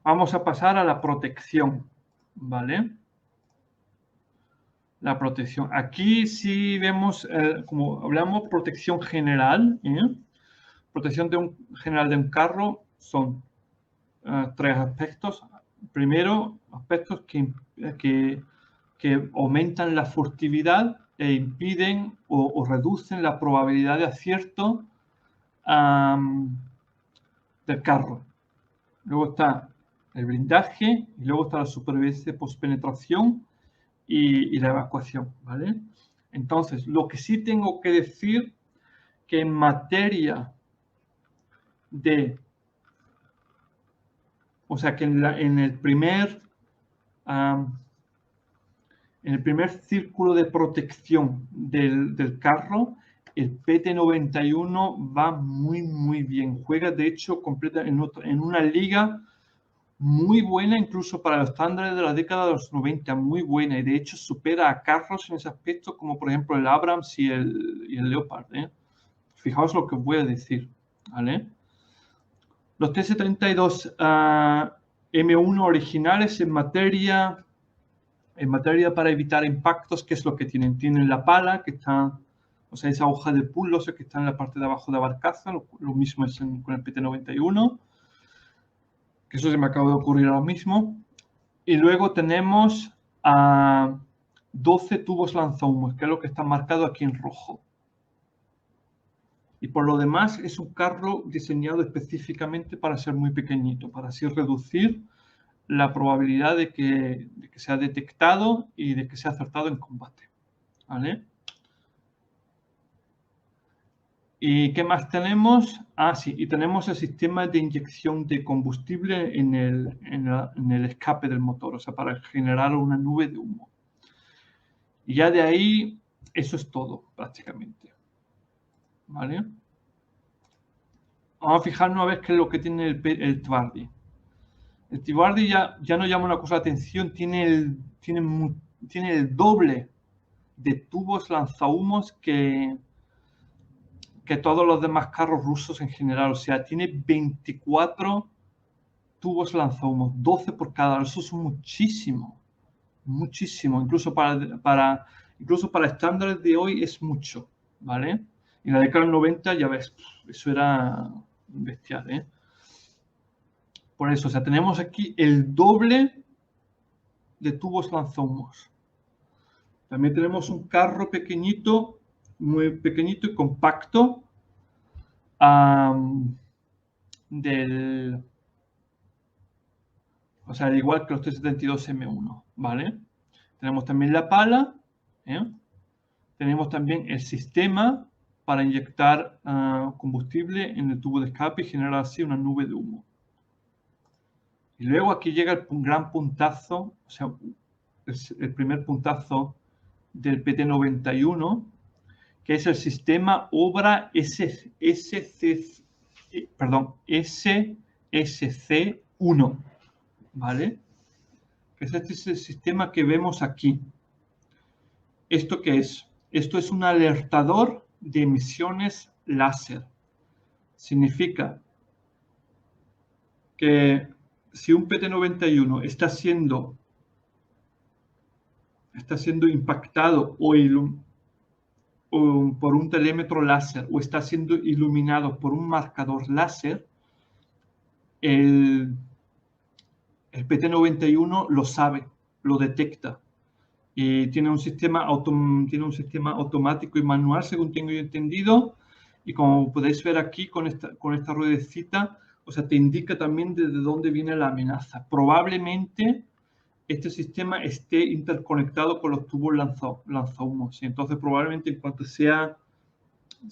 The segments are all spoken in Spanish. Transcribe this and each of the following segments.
Vamos a pasar a la protección, ¿vale? La protección. Aquí sí vemos, como hablamos, protección general. Protección general de un carro son tres aspectos. Primero, aspectos que aumentan la furtividad e impiden o reducen la probabilidad de acierto del carro. Luego está el blindaje y luego está la supervivencia post-penetración y la evacuación, ¿vale? Entonces, lo que sí tengo que decir que en materia de, o sea, que en el primer círculo de protección del carro, el PT91 va muy, muy bien. Juega, de hecho, completa en una liga muy buena, incluso para los estándares de la década de los 90, muy buena. Y de hecho supera a carros en ese aspecto, como por ejemplo el Abrams y el Leopard. Fijaos lo que os voy a decir, ¿vale? Los T-72 M1 originales en materia para evitar impactos, ¿qué es lo que tienen? Tienen la pala, que está, o sea, esa hoja de pullosa que está en la parte de abajo de la barcaza, lo mismo es con el PT91, que eso se me acaba de ocurrir ahora mismo. Y luego tenemos 12 tubos lanzahumos, que es lo que está marcado aquí en rojo. Y por lo demás es un carro diseñado específicamente para ser muy pequeñito, para así reducir la probabilidad de que sea detectado y de que sea acertado en combate, ¿vale? ¿Y qué más tenemos? Sí, y tenemos el sistema de inyección de combustible en el escape del motor, o sea, para generar una nube de humo. Y ya de ahí, eso es todo, prácticamente, ¿vale? Vamos a fijarnos a ver qué es lo que tiene el Tvardi. El Tvardi ya nos llama una cosa la atención, tiene el doble de tubos lanzahumos que todos los demás carros rusos en general. O sea, tiene 24 tubos lanzahumos, 12 por cada. Eso es muchísimo, muchísimo. Incluso para estándares de hoy es mucho, ¿vale? Y en la década del 90, ya ves, eso era bestial, ¿eh? Por eso, o sea, tenemos aquí el doble de tubos lanzahumos. También tenemos un carro pequeñito, muy pequeñito y compacto, o sea, al igual que los T-72 M1, ¿vale? Tenemos también la pala, tenemos también el sistema para inyectar combustible en el tubo de escape y generar así una nube de humo. Y luego aquí llega un gran puntazo, o sea, el primer puntazo del PT91, que es el sistema Obra SSC1, ¿vale? Que este es el sistema que vemos aquí. ¿Esto qué es? Esto es un alertador de emisiones láser. Significa que si un PT91 está siendo impactado por un telémetro láser o está siendo iluminado por un marcador láser, el PT91 lo sabe, lo detecta. Y tiene un sistema automático y manual, según tengo yo entendido. Y como podéis ver aquí con esta ruedecita, o sea, te indica también desde dónde viene la amenaza. Probablemente este sistema esté interconectado con los tubos lanzahumos. Y entonces probablemente en cuanto sea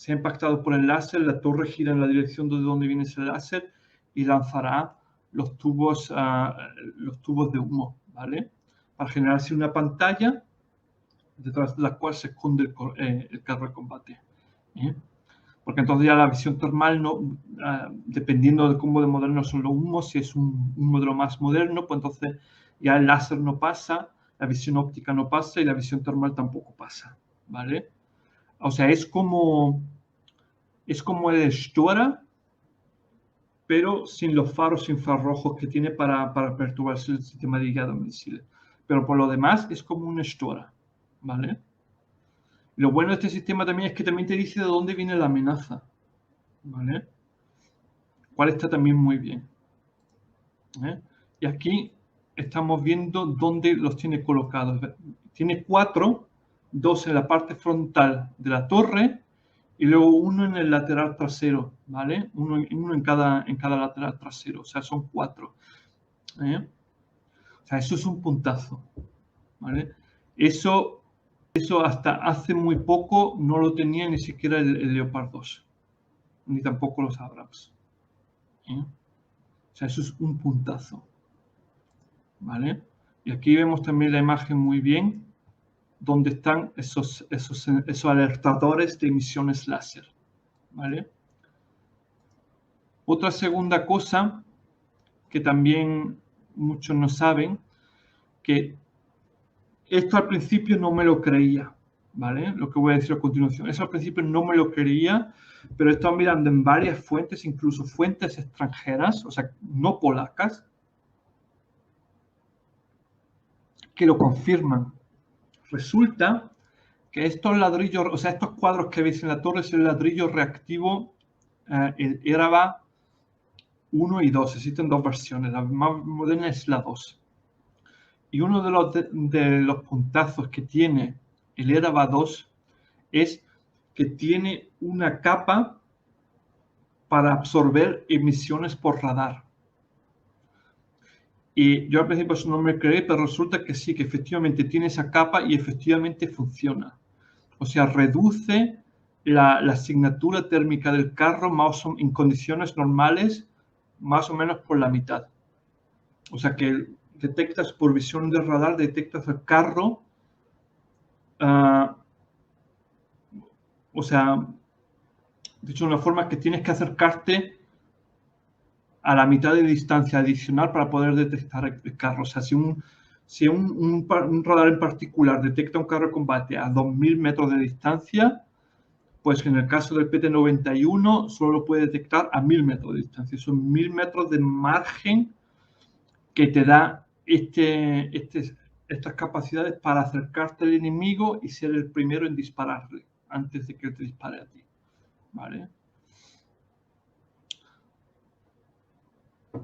impactado por el láser, la torre gira en la dirección de donde viene ese láser y lanzará los tubos de humo, ¿vale? Para generarse una pantalla detrás de la cual se esconde el carro de combate. Porque entonces ya la visión termal, dependiendo de cómo de modernos son los humos, si es un modelo más moderno, pues entonces ya el láser no pasa, la visión óptica no pasa y la visión termal tampoco pasa, ¿vale? O sea, es como el Stora, pero sin los faros infrarrojos que tiene para perturbarse el sistema de guiado misiles. Pero por lo demás es como una Stora, ¿vale? Lo bueno de este sistema también es que también te dice de dónde viene la amenaza, ¿vale? Cual está también muy bien. Y aquí estamos viendo dónde los tiene colocados. Tiene 4, 2 en la parte frontal de la torre y luego uno en el lateral trasero, ¿vale? Uno en cada lateral trasero, o sea, son 4. O sea, eso es un puntazo, ¿vale? Eso hasta hace muy poco no lo tenía ni siquiera el Leopard 2, ni tampoco los Abrams. O sea, eso es un puntazo, ¿vale? Y aquí vemos también la imagen muy bien, donde están esos alertadores de emisiones láser, ¿vale? Otra segunda cosa que también muchos no saben, que esto al principio no me lo creía, ¿vale? Lo que voy a decir a continuación. Eso al principio no me lo creía, pero he estado mirando en varias fuentes, incluso fuentes extranjeras, o sea, no polacas, que lo confirman. Resulta que estos ladrillos, o sea, estos cuadros que veis en la torre es el ladrillo reactivo, el ERAVA 1 y 2. Existen dos versiones, la más moderna es la 2. Y uno de los puntazos que tiene el ERAVA 2 es que tiene una capa para absorber emisiones por radar. Y yo al principio eso no me creí, pero resulta que sí, que efectivamente tiene esa capa y efectivamente funciona. O sea, reduce la asignatura térmica del carro en condiciones normales más o menos por la mitad. O sea que detectas por visión de radar, detectas el carro, o sea, dicho de una forma que tienes que acercarte a la mitad de distancia adicional para poder detectar el carro. O sea, si un radar en particular detecta un carro de combate a 2000 metros de distancia, pues en el caso del PT-91 solo lo puede detectar a 1000 metros de distancia. Son 1000 metros de margen que te da estas capacidades para acercarte al enemigo y ser el primero en dispararle antes de que te dispare a ti, ¿vale?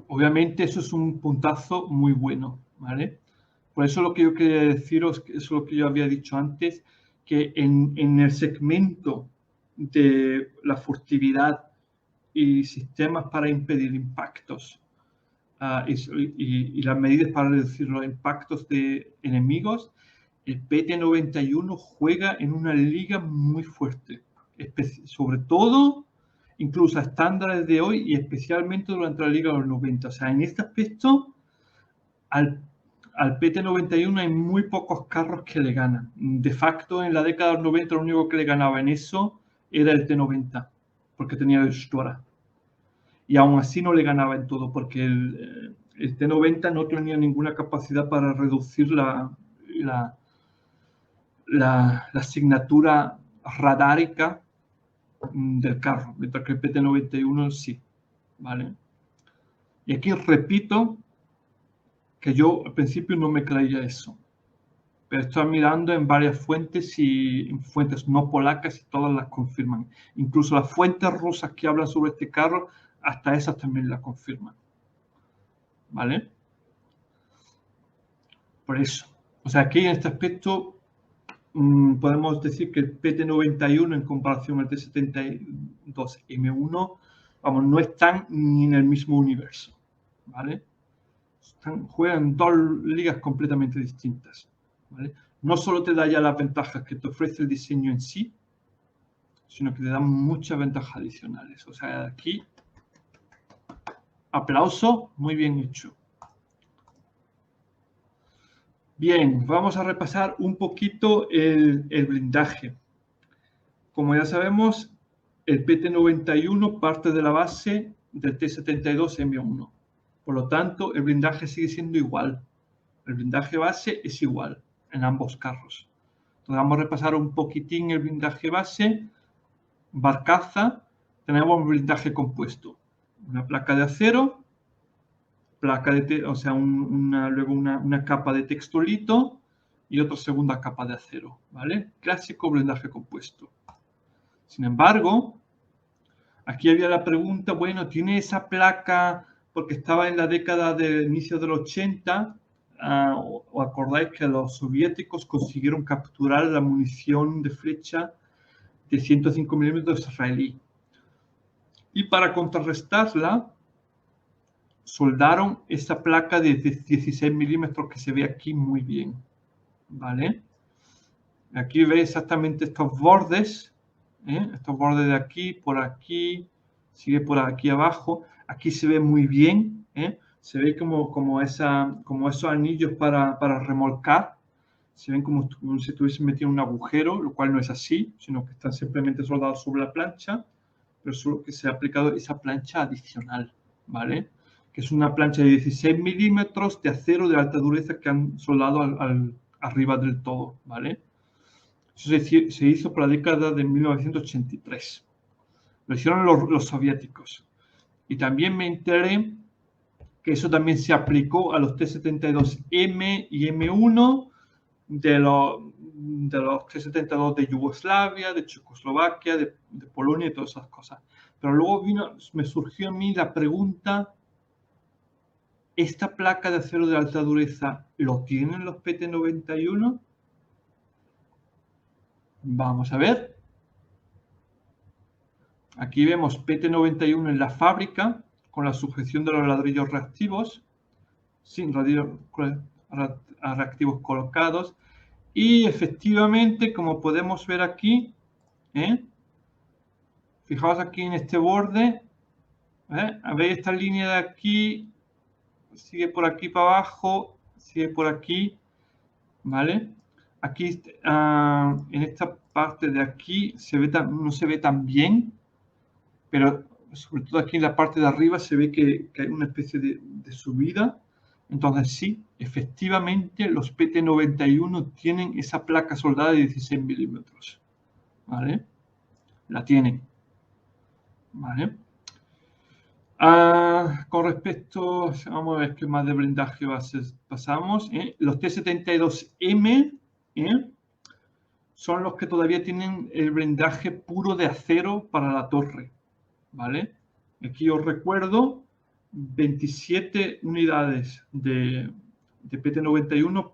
Obviamente eso es un puntazo muy bueno, ¿vale? Por eso lo que yo quería deciros, eso es lo que yo había dicho antes, que en el segmento de la furtividad y sistemas para impedir impactos y las medidas para reducir los impactos de enemigos, el PT-91 juega en una liga muy fuerte, sobre todo incluso a estándares de hoy y especialmente durante la liga de los 90. O sea, en este aspecto, al PT-91 hay muy pocos carros que le ganan. De facto, en la década de los 90 lo único que le ganaba en eso era el T-90, porque tenía el Stora. Y aún así no le ganaba en todo, porque el T-90 no tenía ninguna capacidad para reducir la asignatura radárica del carro, mientras que el PT-91 sí, ¿vale? Y aquí repito que yo al principio no me creía eso, pero estoy mirando en varias fuentes y en fuentes no polacas y todas las confirman. Incluso las fuentes rusas que hablan sobre este carro, hasta esas también la confirman, ¿vale? Por eso. O sea, aquí en este aspecto podemos decir que el PT-91 en comparación al T-72M1, vamos, no están ni en el mismo universo, ¿vale? Juegan en dos ligas completamente distintas, ¿vale? No solo te da ya las ventajas que te ofrece el diseño en sí, sino que te da muchas ventajas adicionales. O sea, aquí, aplauso, muy bien hecho. Bien, vamos a repasar un poquito el blindaje. Como ya sabemos, el PT-91 parte de la base del T-72M1. Por lo tanto, el blindaje sigue siendo igual. El blindaje base es igual en ambos carros. Entonces vamos a repasar un poquitín el blindaje base. Barcaza, tenemos un blindaje compuesto. una placa de acero, luego una capa de textolito y otra segunda capa de acero, ¿vale? Clásico blindaje compuesto. Sin embargo, aquí había la pregunta, bueno, ¿tiene esa placa porque estaba en la década de inicio del 80? ¿O acordáis que los soviéticos consiguieron capturar la munición de flecha de 105 milímetros israelí? Y para contrarrestarla, soldaron esta placa de 16 milímetros que se ve aquí muy bien, ¿vale? Aquí veis exactamente estos bordes, estos bordes de aquí, sigue por aquí abajo. Aquí se ve muy bien, se ve como esos anillos para remolcar. Se ven como si estuviesen metido en un agujero, lo cual no es así, sino que están simplemente soldados sobre la plancha, pero solo que se ha aplicado esa plancha adicional, ¿vale? Que es una plancha de 16 milímetros de acero de alta dureza que han soldado arriba del todo, ¿vale? Eso se hizo por la década de 1983. Lo hicieron los soviéticos. Y también me enteré que eso también se aplicó a los T-72M y M1 de los T-72 de Yugoslavia, de Checoslovaquia, de Polonia y todas esas cosas. Pero luego me surgió a mí la pregunta, ¿esta placa de acero de alta dureza lo tienen los PT-91? Vamos a ver. Aquí vemos PT-91 en la fábrica con la sujeción de los ladrillos reactivos, sin reactivos colocados. Y efectivamente, como podemos ver aquí, fijaos aquí en este borde, veis esta línea de aquí, sigue por aquí para abajo, sigue por aquí, ¿vale? Aquí, en esta parte de aquí, no se ve tan bien, pero sobre todo aquí en la parte de arriba se ve que hay una especie de subida. Entonces sí, efectivamente los PT-91 tienen esa placa soldada de 16 milímetros, ¿vale? La tienen, ¿vale? Con respecto, vamos a ver qué más de blindaje pasamos. Los T-72M son los que todavía tienen el blindaje puro de acero para la torre, ¿vale? Aquí os recuerdo, 27 unidades de PT-91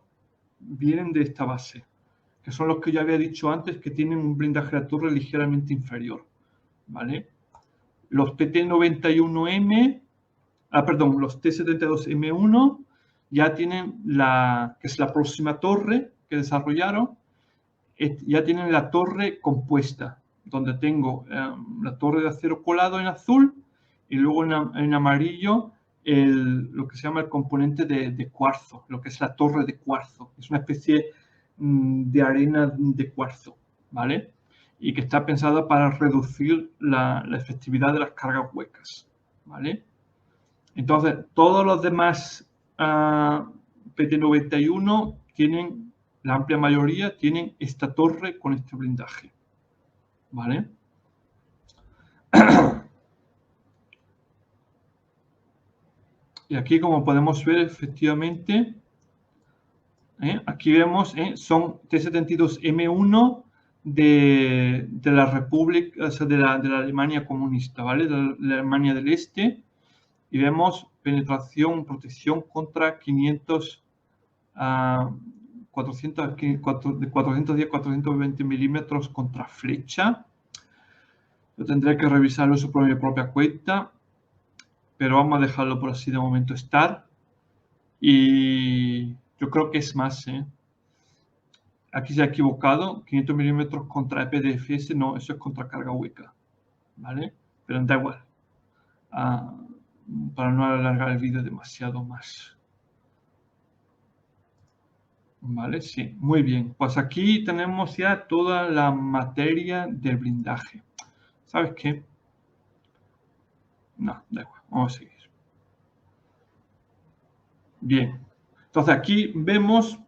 vienen de esta base, que son los que ya había dicho antes que tienen un blindaje de la torre ligeramente inferior, ¿vale? Los PT-91M, los T-72M1 ya tienen que es la próxima torre que desarrollaron, ya tienen la torre compuesta, donde tengo la torre de acero colado en azul y luego en amarillo lo que se llama el componente de cuarzo, lo que es la torre de cuarzo. Es una especie de arena de cuarzo, ¿vale? Y que está pensada para reducir la efectividad de las cargas huecas, ¿vale? Entonces, todos los demás PT-91 tienen, la amplia mayoría, tienen esta torre con este blindaje, ¿vale? Y aquí, como podemos ver, efectivamente, aquí vemos, son T-72M1 de la República, o sea, de la Alemania comunista, ¿vale? De la Alemania del Este. Y vemos penetración, protección contra 410, 420 milímetros contra flecha. Yo tendré que revisarlo eso por mi propia cuenta, pero vamos a dejarlo por así de momento estar. Y yo creo que es más, Aquí se ha equivocado, 500 milímetros contra EPDFS, no, eso es contra carga hueca, ¿vale? Pero da igual, para no alargar el vídeo demasiado más. Vale, sí, muy bien. Pues aquí tenemos ya toda la materia del blindaje. ¿Sabes qué? No, da igual, vamos a seguir. Bien, entonces aquí vemos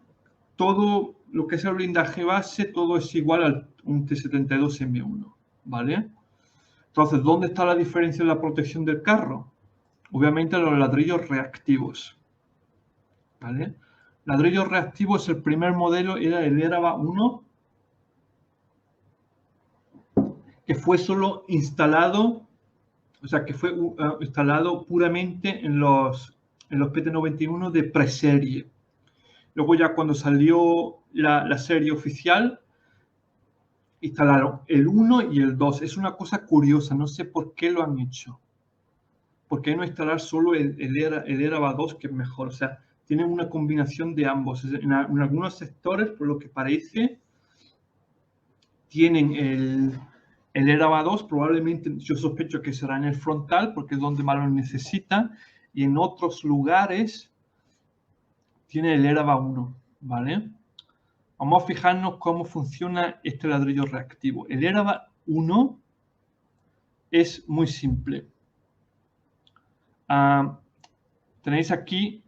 todo lo que es el blindaje base, todo es igual a un T-72M1, ¿vale? Entonces, ¿dónde está la diferencia en la protección del carro? Obviamente los ladrillos reactivos. ¿Vale? Ladrillos reactivos, el primer modelo era el ERABA 1, que fue solo instalado, o sea, que fue instalado puramente en los PT91 de preserie. Luego ya cuando salió la serie oficial, instalaron el 1 y el 2. Es una cosa curiosa, no sé por qué lo han hecho. ¿Por qué no instalar solo el ERABA 2, que es mejor? O sea, tienen una combinación de ambos. En algunos sectores, por lo que parece, tienen el ERABA 2, probablemente yo sospecho que será en el frontal, porque es donde más lo necesita, y en otros lugares tiene el ERABA 1, ¿vale? Vamos a fijarnos cómo funciona este ladrillo reactivo. El ERABA 1 es muy simple. Tenéis aquí,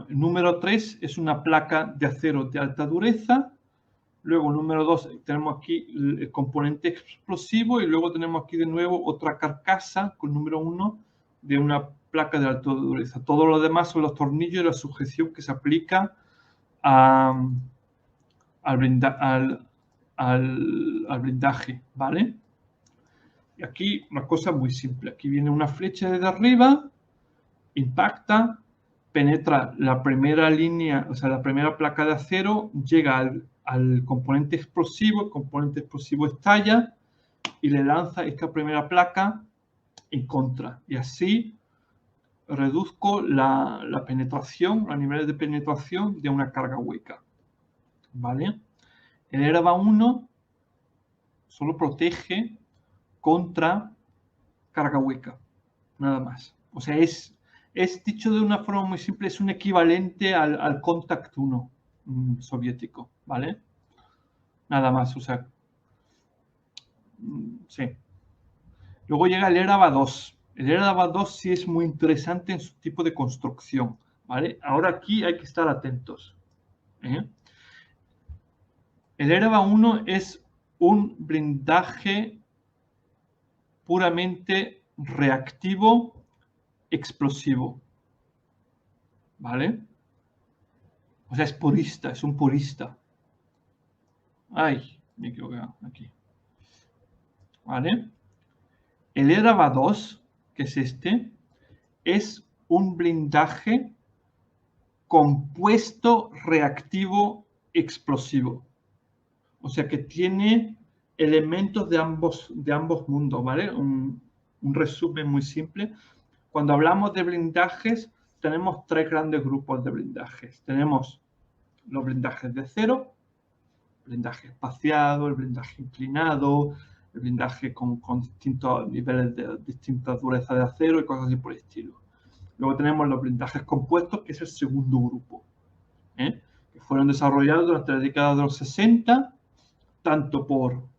número 3 es una placa de acero de alta dureza. Luego, número 2, tenemos aquí el componente explosivo. Y luego tenemos aquí de nuevo otra carcasa con número 1 de una placa de alta dureza. Todo lo demás son los tornillos y la sujeción que se aplica al blindaje, ¿vale? Y aquí una cosa muy simple. Aquí viene una flecha desde arriba, impacta, penetra la primera línea, o sea, la primera placa de acero, llega al componente explosivo, el componente explosivo estalla y le lanza esta primera placa en contra. Y así reduzco la penetración, los niveles de penetración de una carga hueca. ¿Vale? El ERABA 1 solo protege contra carga hueca, nada más. O sea, es dicho de una forma muy simple, es un equivalente al Contact 1 soviético, ¿vale? Nada más, o sea, sí. Luego llega el ERABA 2. El ERABA 2 sí es muy interesante en su tipo de construcción, ¿vale? Ahora aquí hay que estar atentos, ¿eh? El ERABA 1 es un blindaje puramente reactivo explosivo, ¿vale? O sea, es purista, es un purista. Ay, me equivoqué aquí. ¿Vale? El ERABA 2, que es este, es un blindaje compuesto reactivo explosivo. O sea que tiene elementos de ambos mundos, ¿vale? Un resumen muy simple. Cuando hablamos de blindajes, tenemos tres grandes grupos de blindajes. Tenemos los blindajes de cero, blindaje espaciado, el blindaje inclinado, el blindaje con distintos niveles de distintas durezas de acero y cosas así por el estilo. Luego tenemos los blindajes compuestos, que es el segundo grupo, que fueron desarrollados durante la década de los 60, tanto por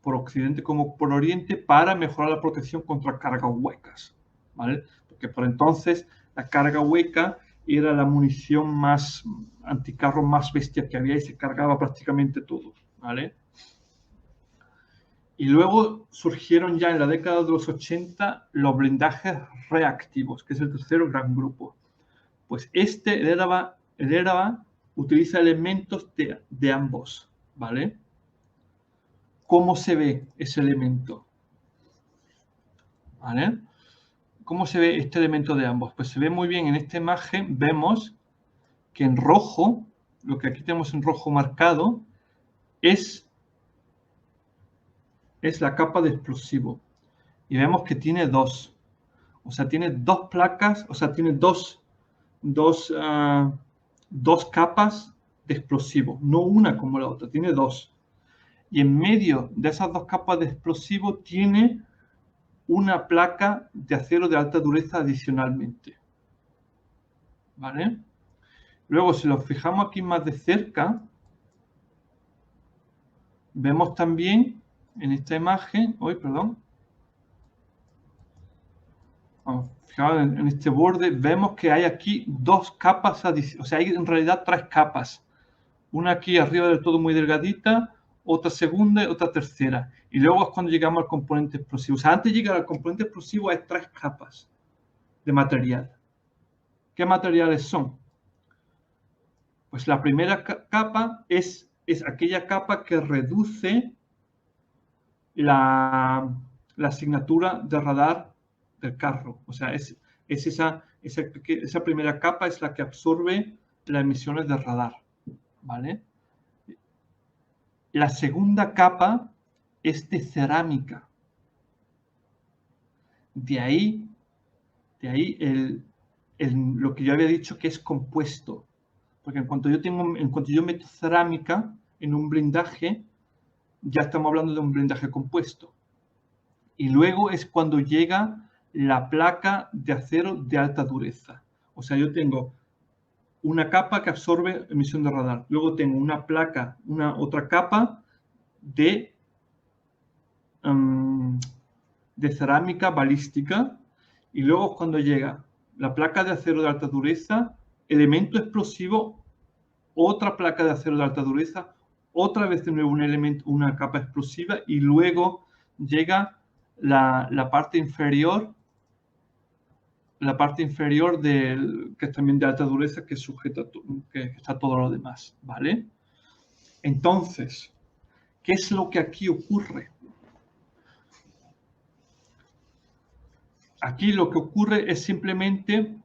Occidente como por Oriente, para mejorar la protección contra cargas huecas, ¿vale? Porque por entonces la carga hueca era la munición más anticarro más bestia que había y se cargaba prácticamente todo, ¿vale? Y luego surgieron ya en la década de los 80 los blindajes reactivos, que es el tercer gran grupo. Pues el ERABA utiliza elementos de ambos, ¿vale? ¿Cómo se ve ese elemento? ¿Vale? ¿Cómo se ve este elemento de ambos? Pues se ve muy bien en esta imagen. Vemos que en rojo, lo que aquí tenemos en rojo marcado, es la capa de explosivo. Y vemos que tiene dos. O sea, tiene dos placas, o sea, tiene dos capas de explosivo. No una como la otra, tiene dos. Y en medio de esas dos capas de explosivo tiene una placa de acero de alta dureza adicionalmente. ¿Vale? Luego, si nos fijamos aquí más de cerca, vemos también en esta imagen, fijaos en este borde, vemos que hay aquí dos capas, o sea, hay en realidad tres capas. Una aquí arriba del todo muy delgadita, otra segunda y otra tercera. Y luego es cuando llegamos al componente explosivo. O sea, antes de llegar al componente explosivo hay 3 capas de material. ¿Qué materiales son? Pues la primera capa es aquella capa que reduce la asignatura de radar del carro. O sea, esa primera capa es la que absorbe las emisiones de radar, ¿vale? La segunda capa es de cerámica. De ahí lo que yo había dicho que es compuesto. Porque en cuanto yo meto cerámica en un blindaje, ya estamos hablando de un blindaje compuesto. Y luego es cuando llega la placa de acero de alta dureza. O sea, yo tengo una capa que absorbe emisión de radar. Luego tengo otra capa de cerámica balística. Y luego cuando llega la placa de acero de alta dureza, elemento explosivo, otra placa de acero de alta dureza, otra vez de nuevo una capa explosiva, y luego llega la parte inferior que es también de alta dureza, que sujeta, que está todo lo demás, ¿vale? Entonces, ¿qué es lo que aquí ocurre? Aquí lo que ocurre es simplemente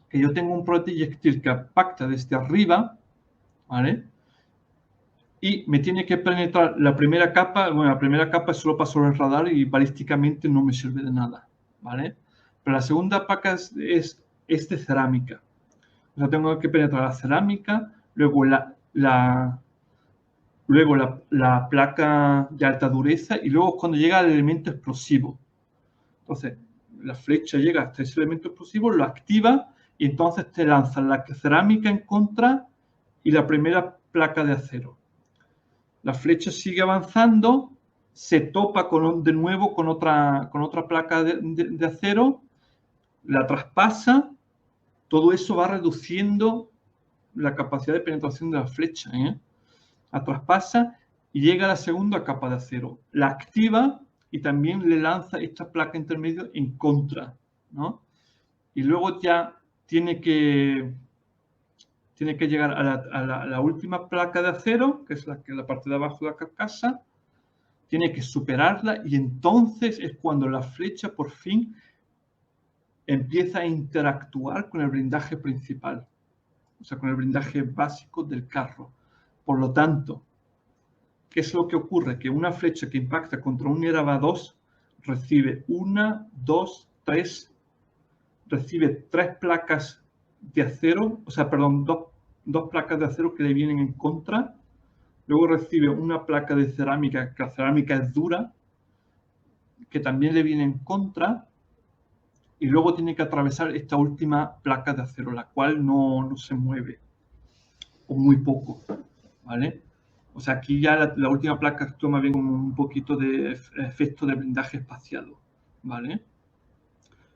que yo tengo un proyectil que impacta desde arriba, ¿vale? Y me tiene que penetrar la primera capa. Bueno, la primera capa es solo para sobre el radar y balísticamente no me sirve de nada, ¿vale? Pero la segunda capa es de cerámica. O sea, tengo que penetrar la cerámica, luego la placa de alta dureza, y luego cuando llega el elemento explosivo. Entonces, la flecha llega hasta ese elemento explosivo, lo activa, y entonces te lanza la cerámica en contra y la primera placa de acero. La flecha sigue avanzando, se topa de nuevo con otra placa de acero, la traspasa. Todo eso va reduciendo la capacidad de penetración de la flecha, La traspasa y llega a la segunda capa de acero. La activa y también le lanza esta placa intermedia en contra, ¿no? Y luego ya tiene que llegar a la última placa de acero, que es la parte de abajo de la carcasa. Tiene que superarla, y entonces es cuando la flecha por fin empieza a interactuar con el blindaje principal, o sea, con el blindaje básico del carro. Por lo tanto, ¿qué es lo que ocurre? Que una flecha que impacta contra un ERA 2 recibe recibe 3 placas de acero, o sea, perdón, dos placas de acero que le vienen en contra. Luego recibe una placa de cerámica, que la cerámica es dura, que también le viene en contra. Y luego tiene que atravesar esta última placa de acero, la cual no se mueve, o muy poco, ¿vale? O sea, aquí ya la última placa actúa más bien como un poquito de efecto de blindaje espaciado, ¿vale?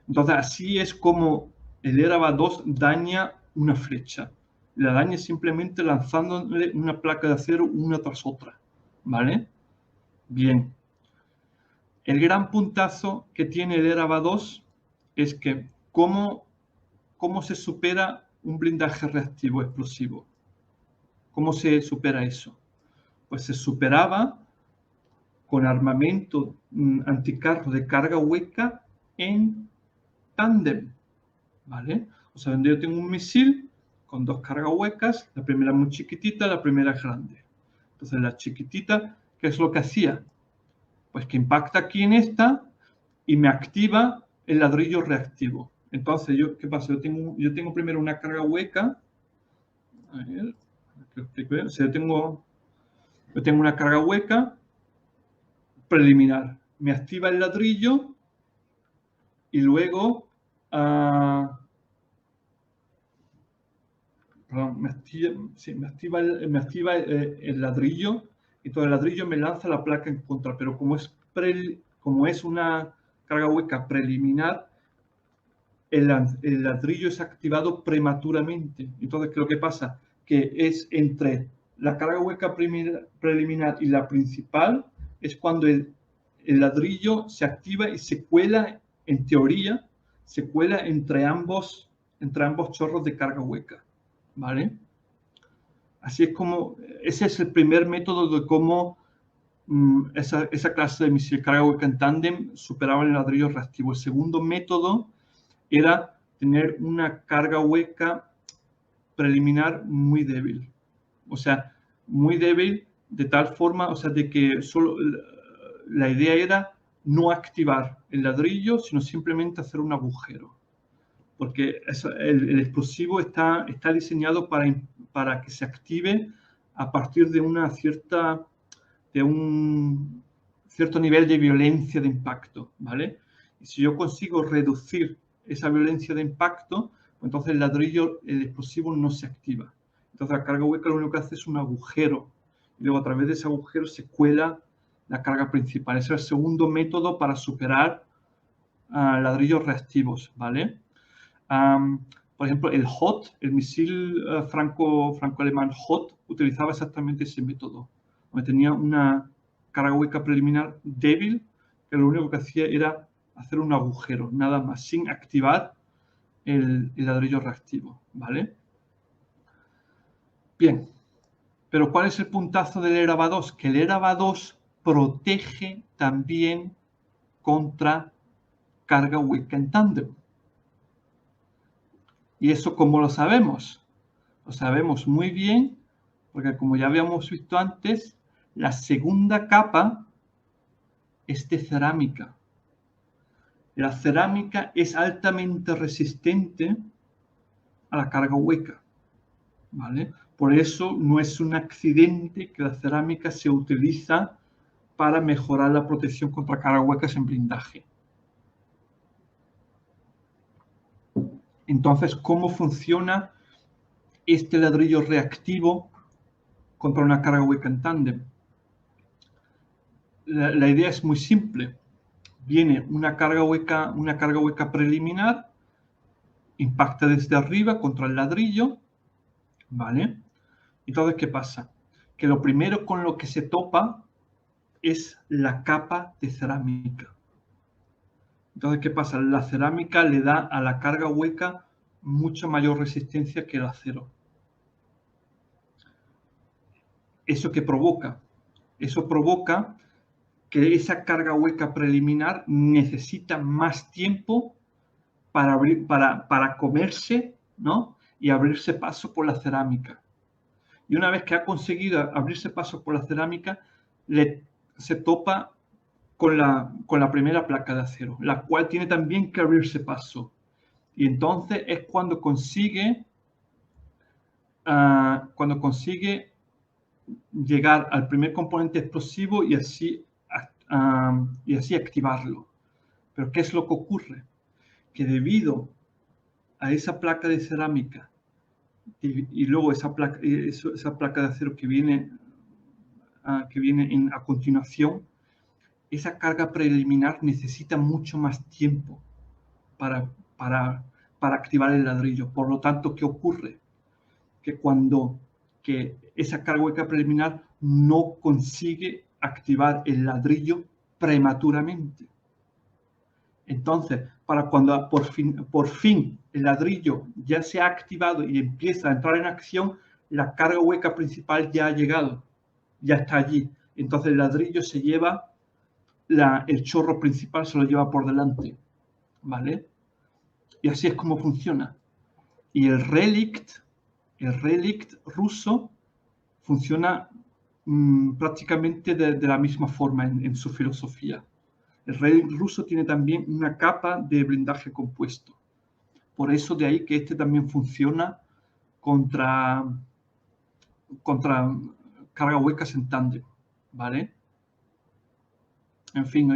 Entonces, así es como el ERA 2 daña una flecha. La daña simplemente lanzándole una placa de acero una tras otra, ¿vale? Bien. El gran puntazo que tiene el ERA 2 es que cómo se supera un blindaje reactivo explosivo. ¿Cómo se supera eso? Pues se superaba con armamento anticarro de carga hueca en tándem, ¿vale? O sea, donde yo tengo un misil con 2 cargas huecas, la primera muy chiquitita, la primera grande. Entonces la chiquitita, ¿qué es lo que hacía? Pues que impacta aquí en esta y me activa el ladrillo reactivo. Entonces, ¿qué pasa? Yo tengo primero una carga hueca. A ver, ¿qué explico? O sea, yo tengo una carga hueca preliminar. Me activa el ladrillo y luego me activa el ladrillo, y todo el ladrillo me lanza la placa en contra, pero como es una carga hueca preliminar, el ladrillo es activado prematuramente. Entonces, ¿qué es lo que pasa? Que es entre la carga hueca preliminar y la principal es cuando el ladrillo se activa y se cuela, en teoría, se cuela entre ambos chorros de carga hueca, ¿vale? Así es como, ese es el primer método de cómo esa clase de misil carga hueca en tándem superaba el ladrillo reactivo. El segundo método era tener una carga hueca preliminar muy débil. O sea, muy débil de tal forma, o sea, de que solo la idea era no activar el ladrillo, sino simplemente hacer un agujero. Porque el explosivo está diseñado para que se active a partir de un cierto nivel de violencia de impacto, ¿vale? Y si yo consigo reducir esa violencia de impacto, pues entonces el explosivo no se activa. Entonces la carga hueca lo único que hace es un agujero. Y luego a través de ese agujero se cuela la carga principal. Ese es el segundo método para superar ladrillos reactivos, ¿vale? Por ejemplo, el HOT, el misil franco-alemán HOT, utilizaba exactamente ese método, donde tenía una carga hueca preliminar débil, que lo único que hacía era hacer un agujero, nada más, sin activar el ladrillo reactivo, ¿vale? Bien, pero ¿cuál es el puntazo del ERAVA 2? Que el ERAVA 2 protege también contra carga hueca en tándem. ¿Y eso cómo lo sabemos? Lo sabemos muy bien porque, como ya habíamos visto antes, la segunda capa es de cerámica. La cerámica es altamente resistente a la carga hueca, ¿vale? Por eso no es un accidente que la cerámica se utiliza para mejorar la protección contra cargas huecas en blindaje. Entonces, ¿cómo funciona este ladrillo reactivo contra una carga hueca en tándem? La idea es muy simple. Viene una carga hueca preliminar, impacta desde arriba contra el ladrillo, ¿vale? Entonces, ¿qué pasa? Que lo primero con lo que se topa es la capa de cerámica. Entonces, ¿qué pasa? La cerámica le da a la carga hueca mucha mayor resistencia que el acero. ¿Eso qué provoca? Eso provoca que esa carga hueca preliminar necesita más tiempo para comerse, ¿no? Y abrirse paso por la cerámica. Y una vez que ha conseguido abrirse paso por la cerámica, se topa con la primera placa de acero, la cual tiene también que abrirse paso. Y entonces es cuando consigue llegar al primer componente explosivo y así activarlo. Pero ¿qué es lo que ocurre? Que debido a esa placa de cerámica y luego esa placa de acero que viene a continuación, esa carga preliminar necesita mucho más tiempo para activar el ladrillo. Por lo tanto, ¿qué ocurre? Que esa carga hueca preliminar no consigue activar el ladrillo prematuramente. Entonces, para cuando por fin el ladrillo ya se ha activado y empieza a entrar en acción, la carga hueca principal ya ha llegado, ya está allí. Entonces el ladrillo se lleva, el chorro principal se lo lleva por delante, ¿vale? Y así es como funciona. Y el Relikt ruso funciona prácticamente de la misma forma en su filosofía. El Relikt ruso tiene también una capa de blindaje compuesto. Por eso de ahí que este también funciona contra carga huecas en tándem, ¿vale? En fin,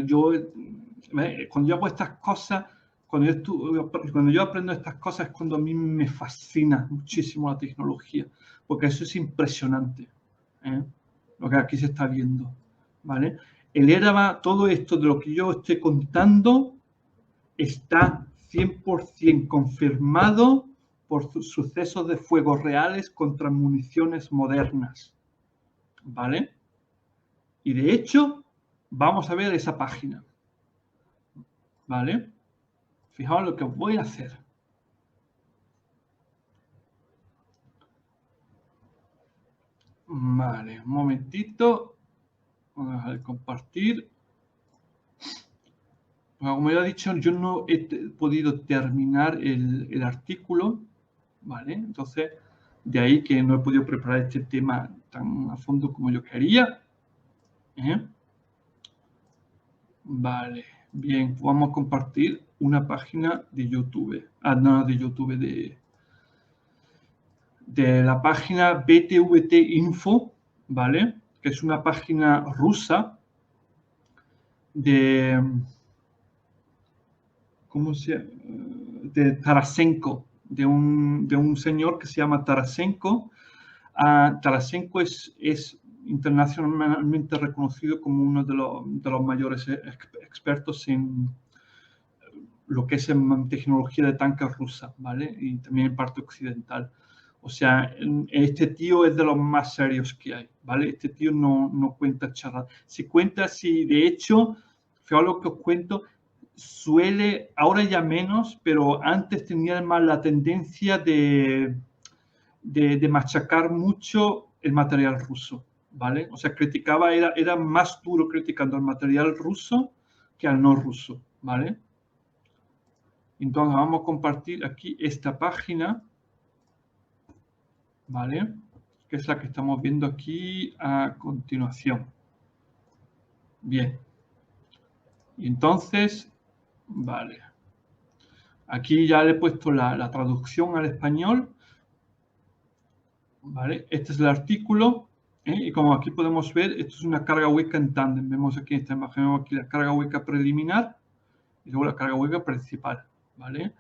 cuando yo hago estas cosas, cuando yo aprendo estas cosas es cuando a mí me fascina muchísimo la tecnología, porque eso es impresionante, ¿eh? Lo que aquí se está viendo, ¿vale? El ERAVA, todo esto de lo que yo estoy contando, está 100% confirmado por sucesos de fuego reales contra municiones modernas, ¿vale? Y de hecho, vamos a ver esa página, ¿vale? Fijaos lo que voy a hacer. Vale, un momentito. Vamos a dejar de compartir. Bueno, como ya he dicho, yo no he podido terminar el artículo, ¿vale? Entonces, de ahí que no he podido preparar este tema tan a fondo como yo quería. Vale, bien, vamos a compartir una página de YouTube. No, de YouTube, de la página BTVT Info, ¿vale? Que es una página rusa de, ¿cómo se llama? De Tarasenko, de un señor que se llama Tarasenko. Tarasenko es internacionalmente reconocido como uno de los mayores expertos en lo que es en tecnología de tanques rusa, ¿vale? Y también en parte occidental. O sea, este tío es de los más serios que hay, ¿vale? Este tío no cuenta charlas. Si cuenta, si de hecho, fijaos lo que os cuento, suele, ahora ya menos, pero antes tenía más la tendencia de machacar mucho el material ruso, ¿vale? O sea, criticaba, era más duro criticando al material ruso que al no ruso, ¿vale? Entonces vamos a compartir aquí esta página, ¿vale? Que es la que estamos viendo aquí a continuación. Bien. Y entonces, vale. Aquí ya le he puesto la traducción al español, ¿vale? Este es el artículo, y como aquí podemos ver, esto es una carga hueca en tándem. Vemos aquí en esta imagen, vemos aquí la carga hueca preliminar y luego la carga hueca principal, ¿vale?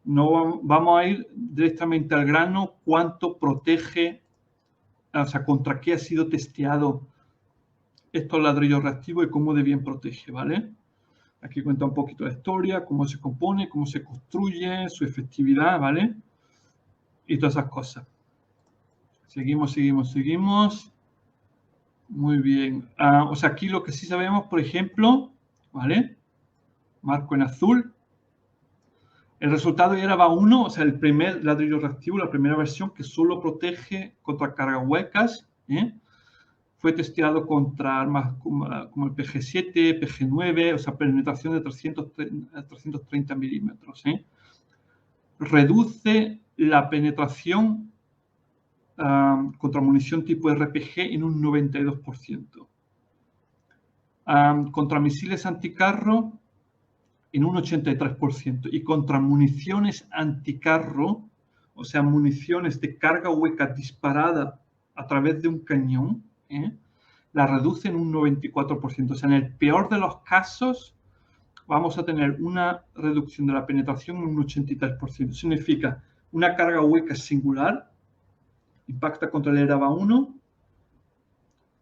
No vamos a ir directamente al grano, cuánto protege, o sea, contra qué ha sido testeado estos ladrillos reactivos y cómo de bien protege, ¿vale? Aquí cuenta un poquito de historia, cómo se compone, cómo se construye, su efectividad, ¿vale? Y todas esas cosas. Seguimos. Muy bien. O sea, aquí lo que sí sabemos, por ejemplo, ¿vale? Marco en azul. El resultado era VA1, o sea, el primer ladrillo reactivo, la primera versión que solo protege contra cargas huecas. Fue testeado contra armas como el PG-7, PG-9, o sea, penetración de 330 milímetros. Reduce la penetración contra munición tipo RPG en un 92%. Contra misiles anticarro en un 83%. Y contra municiones anticarro, o sea, municiones de carga hueca disparada a través de un cañón, la reduce en un 94%. O sea, en el peor de los casos, vamos a tener una reducción de la penetración en un 83%. Significa una carga hueca singular, impacta contra el ERA-1,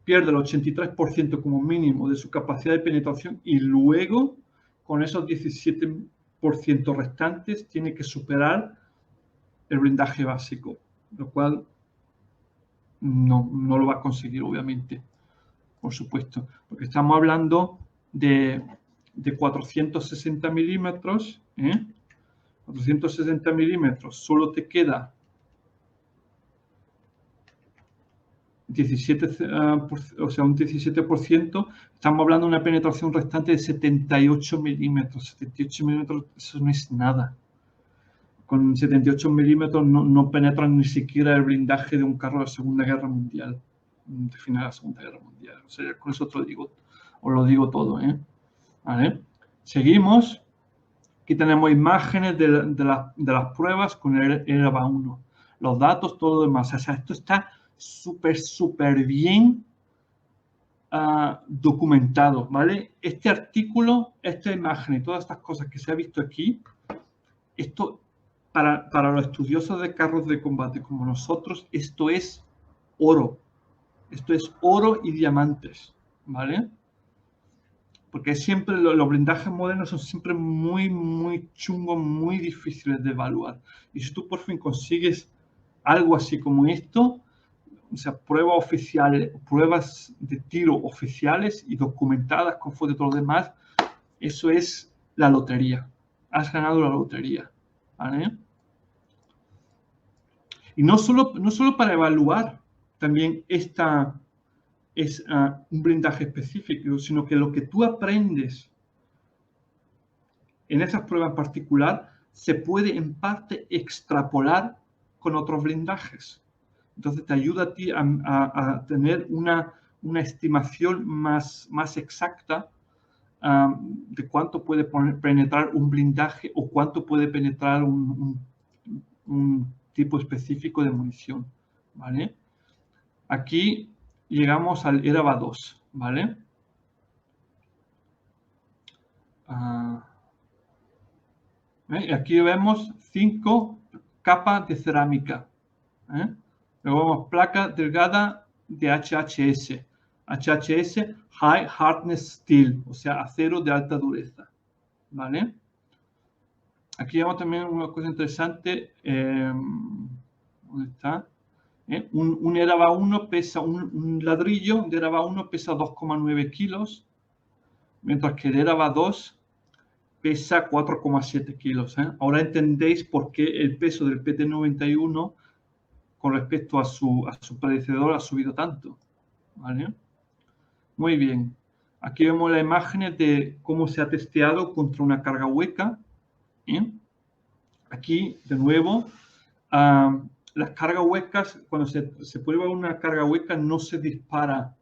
pierde el 83% como mínimo de su capacidad de penetración y luego, con esos 17% restantes, tiene que superar el blindaje básico, lo cual no lo va a conseguir, obviamente, por supuesto, porque estamos hablando de 460 milímetros, 460 milímetros, solo te queda 17, o sea, un 17%, estamos hablando de una penetración restante de 78 milímetros. 78 milímetros, eso no es nada. Con 78 milímetros no penetran ni siquiera el blindaje de un carro de la Segunda Guerra Mundial, de final de la Segunda Guerra Mundial. O sea, con eso os lo digo todo. ¿Vale? Seguimos. Aquí tenemos imágenes de las pruebas con el ERA-1. Los datos, todo lo demás. O sea, esto está súper bien documentado, ¿vale? Este artículo, esta imagen y todas estas cosas que se ha visto aquí, esto para los estudiosos de carros de combate como nosotros, esto es oro. Esto es oro y diamantes, ¿vale? Porque siempre los blindajes modernos son siempre muy chungos, muy difíciles de evaluar. Y si tú por fin consigues algo así como esto, o sea, pruebas oficiales, pruebas de tiro oficiales y documentadas con fotos de todo lo demás, eso es la lotería. Has ganado la lotería, ¿vale? Y no solo para evaluar también esta es un blindaje específico, sino que lo que tú aprendes en esas pruebas en particular se puede en parte extrapolar con otros blindajes. Entonces te ayuda a ti a tener una estimación más exacta de cuánto puede penetrar un blindaje o cuánto puede penetrar un tipo específico de munición, ¿vale? Aquí llegamos al ERAVA 2, ¿vale? Aquí vemos 5 capas de cerámica. Luego vemos placa delgada de HHS. HHS, High Hardness Steel, o sea, acero de alta dureza. ¿Vale? Aquí vemos también una cosa interesante. ¿Dónde está? Un ERAVA 1 pesa, un ladrillo de ERAVA 1 pesa 2,9 kilos, mientras que el ERAVA 2 pesa 4,7 kilos. Ahora entendéis por qué el peso del PT91 con respecto a su predecesor ha subido tanto. ¿Vale? Muy bien. Aquí vemos las imágenes de cómo se ha testeado contra una carga hueca. Aquí, de nuevo, las cargas huecas, cuando se prueba una carga hueca, no se dispara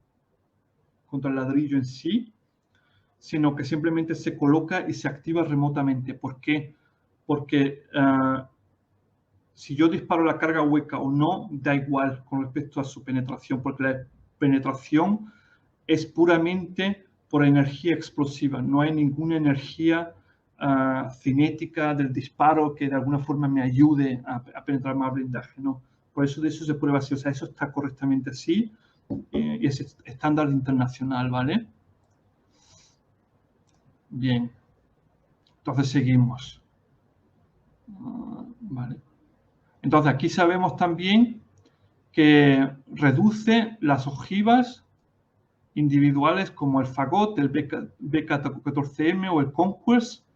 contra el ladrillo en sí, sino que simplemente se coloca y se activa remotamente. ¿Por qué? Porque si yo disparo la carga hueca o no, da igual con respecto a su penetración, porque la penetración es puramente por energía explosiva. No hay ninguna energía cinética del disparo que de alguna forma me ayude a penetrar más blindaje. No. Por eso de eso se prueba así. O sea, eso está correctamente así y es estándar internacional, ¿vale? Bien. Entonces seguimos. Vale. Entonces aquí sabemos también que reduce las ojivas individuales como el Fagot, el BK14M o el Conquest,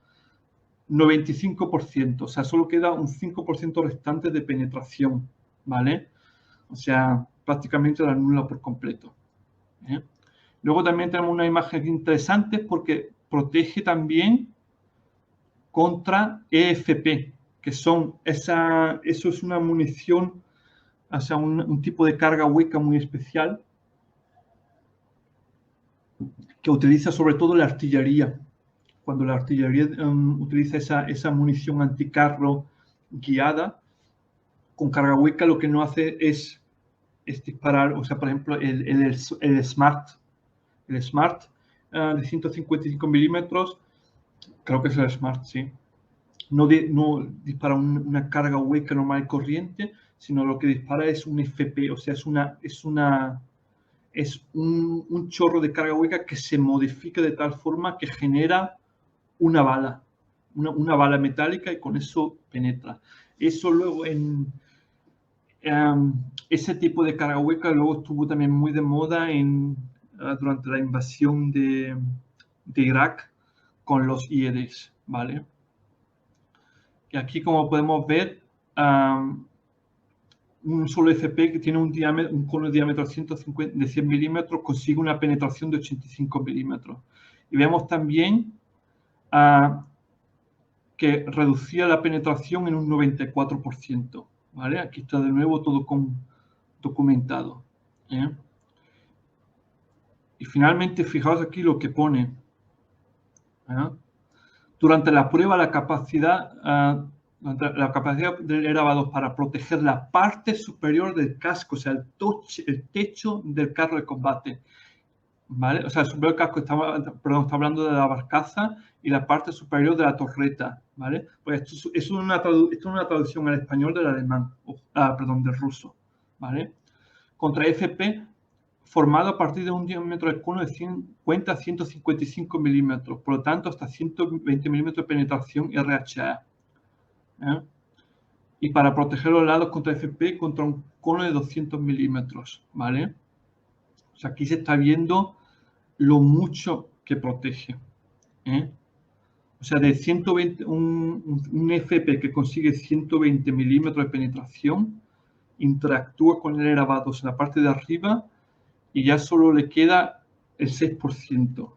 95%. O sea, solo queda un 5% restante de penetración, ¿vale? O sea, prácticamente la anula por completo. Luego también tenemos una imagen interesante porque protege también contra EFP, que son eso es una munición, o sea, un tipo de carga hueca muy especial que utiliza sobre todo la artillería. Cuando la artillería utiliza esa munición anticarro guiada con carga hueca, lo que no hace es disparar, o sea, por ejemplo, el Smart de 155 milímetros, creo que es el Smart, sí. No dispara una carga hueca normal y corriente, sino lo que dispara es un FP, o sea, es un chorro de carga hueca que se modifica de tal forma que genera una bala, una bala metálica y con eso penetra. Eso luego ese tipo de carga hueca luego estuvo también muy de moda durante la invasión de Irak con los IEDs, ¿vale? Y aquí, como podemos ver, un solo FP que tiene un cono de diámetro de 100 milímetros consigue una penetración de 85 milímetros. Y vemos también que reducía la penetración en un 94%. ¿Vale? Aquí está de nuevo todo documentado. Y finalmente, fijaos aquí lo que pone. Durante la prueba, la capacidad del ERAVA 2 para proteger la parte superior del casco, o sea, el techo del carro de combate. ¿Vale? O sea, el superior del casco, está hablando de la barcaza y la parte superior de la torreta, ¿vale? Pues esto es una traducción al español del alemán, del ruso, ¿vale? Contra FP, formado a partir de un diámetro de cono de 50 a 155 milímetros, por lo tanto, hasta 120 milímetros de penetración RHA. y para proteger los lados contra FP contra un cono de 200 milímetros, ¿vale? O sea, aquí se está viendo lo mucho que protege, ¿eh? O sea, de 120, un FP que consigue 120 milímetros de penetración, interactúa con el Erabatos en la parte de arriba y ya solo le queda el 6%. O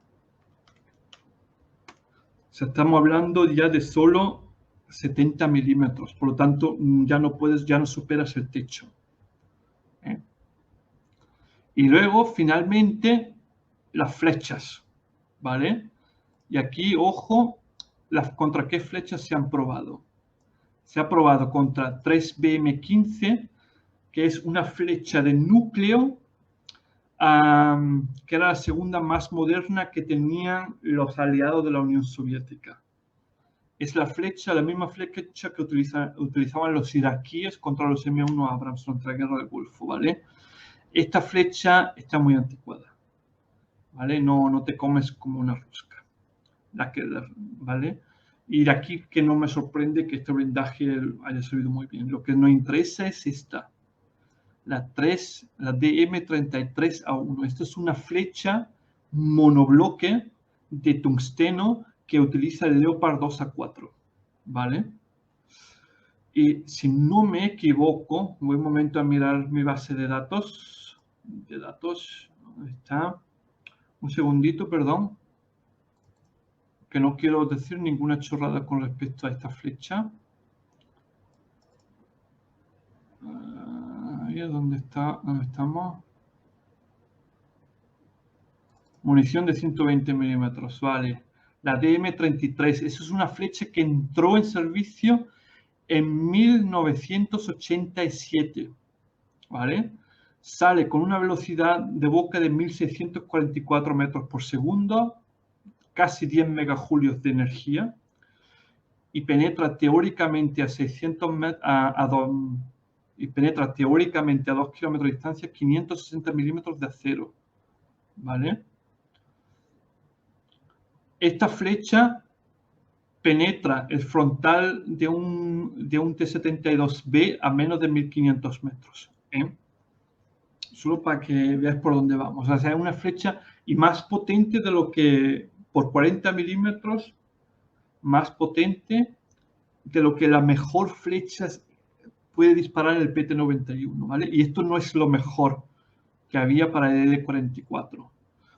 sea, estamos hablando ya de solo 70 milímetros, por lo tanto ya no superas el techo, ¿eh? Y luego, finalmente, las flechas, ¿vale? Y aquí, ojo, contra qué flechas se han probado. Se ha probado contra 3BM15, que es una flecha de núcleo, que era la segunda más moderna que tenían los aliados de la Unión Soviética. Es la misma flecha que utilizaban los iraquíes contra los M1 Abrams durante la guerra del Golfo, ¿vale? Esta flecha está muy anticuada, ¿vale? No te comes como una rosca, ¿vale? Y de aquí que no me sorprende que este blindaje haya salido muy bien. Lo que nos interesa es esta, la DM33A1. Esto es una flecha monobloque de tungsteno que utiliza el Leopard 2A4, ¿vale? Y si no me equivoco, voy un momento a mirar mi base de datos. ¿Dónde está? Un segundito, perdón, que no quiero decir ninguna chorrada con respecto a esta flecha. ¿Dónde está? ¿Dónde estamos? Munición de 120 milímetros, vale. La DM33, eso es una flecha que entró en servicio en 1987, ¿vale? Sale con una velocidad de boca de 1644 metros por segundo, casi 10 megajulios de energía, y penetra teóricamente a 600 metros, y penetra teóricamente a 2 kilómetros de distancia 560 milímetros de acero, ¿vale? Esta flecha penetra el frontal de un T-72B a menos de 1500 metros, ¿eh? Solo para que veas por dónde vamos. O sea, es una flecha y más potente de lo que, por 40 milímetros, más potente de lo que la mejor flecha puede disparar el PT-91, ¿vale? Y esto no es lo mejor que había para el L-44,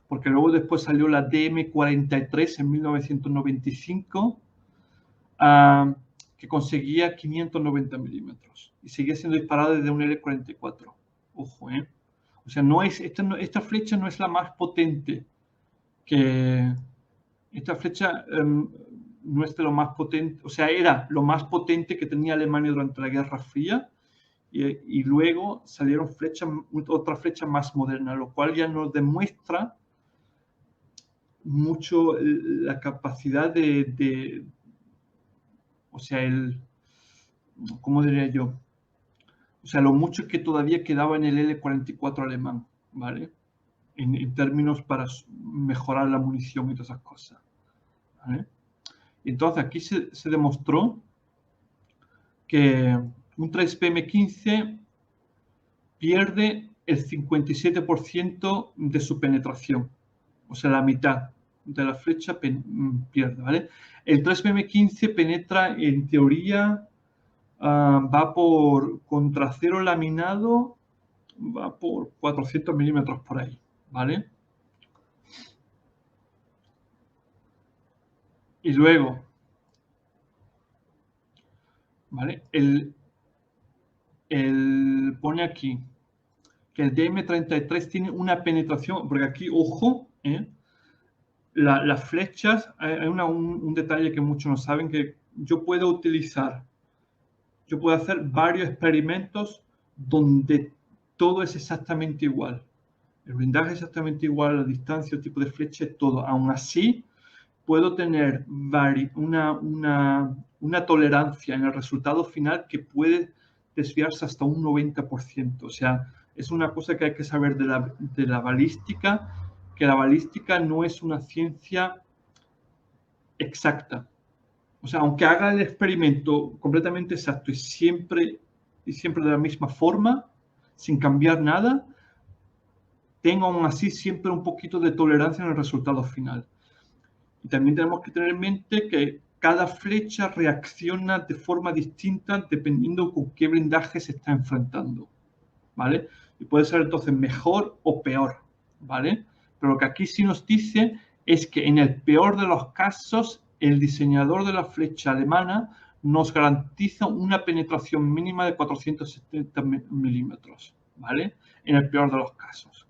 porque luego después salió la DM-43 en 1995, que conseguía 590 milímetros y seguía siendo disparada desde un L-44. Ojo, ¿eh? O sea, esta flecha no es la más potente que... Esta flecha no es de lo más potente, o sea, era lo más potente que tenía Alemania durante la Guerra Fría, y luego salieron otra flecha más moderna, lo cual ya nos demuestra mucho la capacidad o sea, ¿cómo diría yo? O sea, lo mucho que todavía quedaba en el L-44 alemán, ¿vale? En términos para mejorar la munición y todas esas cosas, ¿vale? Entonces aquí se demostró que un 3PM15 pierde el 57% de su penetración, o sea, la mitad de la flecha pierde, ¿vale? El 3PM15 penetra, en teoría, va contra acero laminado, va por 400 milímetros por ahí, ¿vale? Y luego, ¿vale? Pone aquí que el DM33 tiene una penetración, porque aquí, ojo, las flechas, hay un detalle que muchos no saben, que yo puedo hacer varios experimentos donde todo es exactamente igual. El blindaje es exactamente igual, la distancia, el tipo de flecha, todo. Aún así, puedo tener una tolerancia en el resultado final que puede desviarse hasta un 90%. O sea, es una cosa que hay que saber de la balística, que la balística no es una ciencia exacta. O sea, aunque haga el experimento completamente exacto y siempre de la misma forma, sin cambiar nada, tengo aún así siempre un poquito de tolerancia en el resultado final. Y también tenemos que tener en mente que cada flecha reacciona de forma distinta dependiendo con qué blindaje se está enfrentando, ¿vale? Y puede ser entonces mejor o peor, ¿vale? Pero lo que aquí sí nos dice es que en el peor de los casos, el diseñador de la flecha alemana nos garantiza una penetración mínima de 470 milímetros, ¿vale? En el peor de los casos.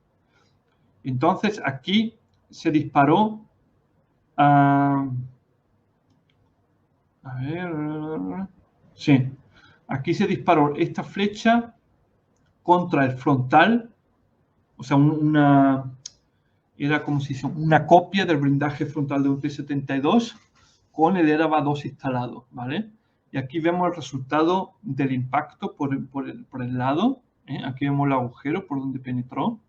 Entonces aquí se disparó a ver, sí, aquí se disparó esta flecha contra el frontal, o sea, era como si una copia del blindaje frontal de un T-72 con el ERA 2 instalado, ¿vale? Y aquí vemos el resultado del impacto por el lado, ¿eh? Aquí vemos el agujero por donde penetró.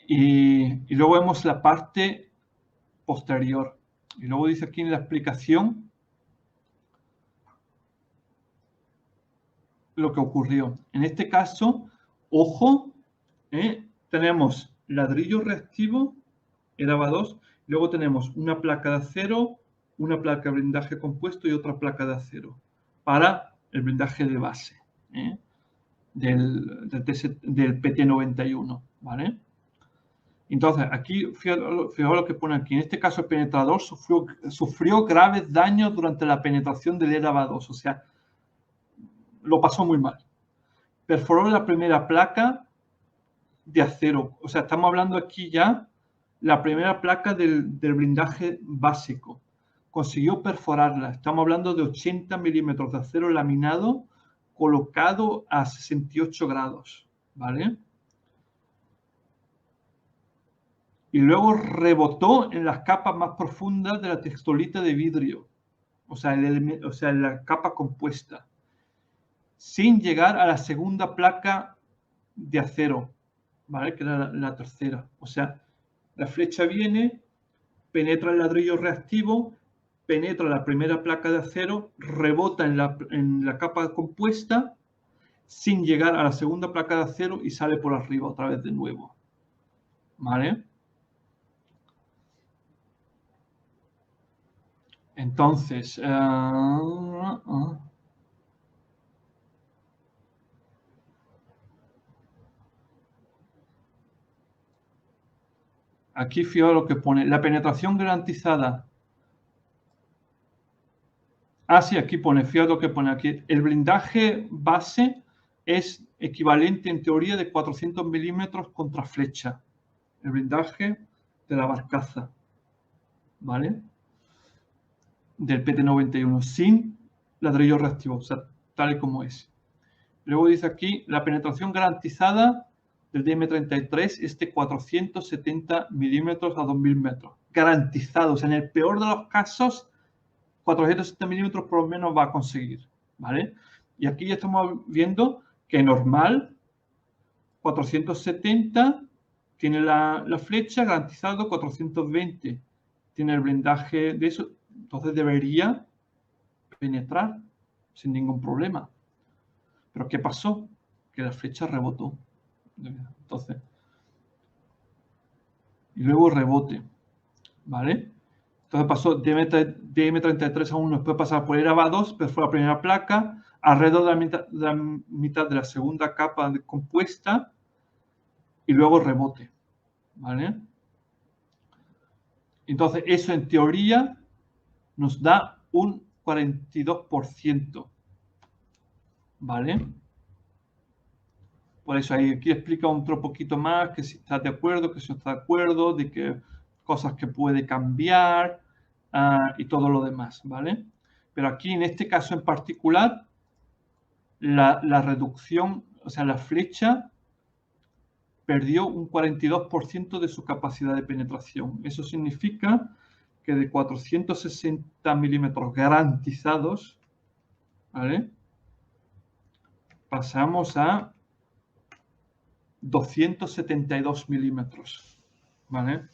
Y luego vemos la parte posterior. Y luego dice aquí en la explicación lo que ocurrió. En este caso, ojo, tenemos ladrillo reactivo, ERA 2, luego tenemos una placa de acero, una placa de blindaje compuesto y otra placa de acero para el blindaje de base del PT91, ¿vale? Entonces, aquí, fijaos lo que pone aquí. En este caso, el penetrador sufrió graves daños durante la penetración del ERA 2, o sea, lo pasó muy mal. Perforó la primera placa de acero. O sea, estamos hablando aquí ya la primera placa del blindaje básico. Consiguió perforarla. Estamos hablando de 80 milímetros de acero laminado colocado a 68 grados. ¿Vale? Y luego rebotó en las capas más profundas de la textolita de vidrio. O sea, en la capa compuesta. Sin llegar a la segunda placa de acero, ¿vale? Que era la tercera. O sea, la flecha viene, penetra el ladrillo reactivo, penetra la primera placa de acero, rebota en la capa compuesta, sin llegar a la segunda placa de acero y sale por arriba otra vez de nuevo. ¿Vale? Entonces, aquí fijaos lo que pone. La penetración garantizada. Sí, aquí pone, fijaos lo que pone aquí. El blindaje base es equivalente en teoría de 400 milímetros contra flecha. El blindaje de la barcaza. ¿Vale? Del PT91 sin ladrillo reactivo, o sea, tal y como es. Luego dice aquí, la penetración garantizada del DM33 es de 470 milímetros a 2000 metros. Garantizado, o sea, en el peor de los casos, 470 milímetros por lo menos va a conseguir, ¿vale? Y aquí ya estamos viendo que normal, 470 tiene la flecha, garantizado 420 tiene el blindaje de eso, entonces debería penetrar sin ningún problema. Pero ¿qué pasó? Que la flecha rebotó. Entonces, y luego rebote, ¿vale? Entonces pasó DM33 a 1, después pasar por ERA 2, pero fue la primera placa, alrededor de la mitad de la segunda capa compuesta y luego rebote, ¿vale? Entonces, eso en teoría nos da un 42%, ¿vale? Por eso aquí explica otro poquito más, que si estás de acuerdo, que si no estás de acuerdo, de que cosas que puede cambiar y todo lo demás, ¿vale? Pero aquí en este caso en particular, la reducción, o sea, la flecha perdió un 42% de su capacidad de penetración. Eso significa que de 460 milímetros garantizados, ¿vale? Pasamos a 272 milímetros, ¿vale?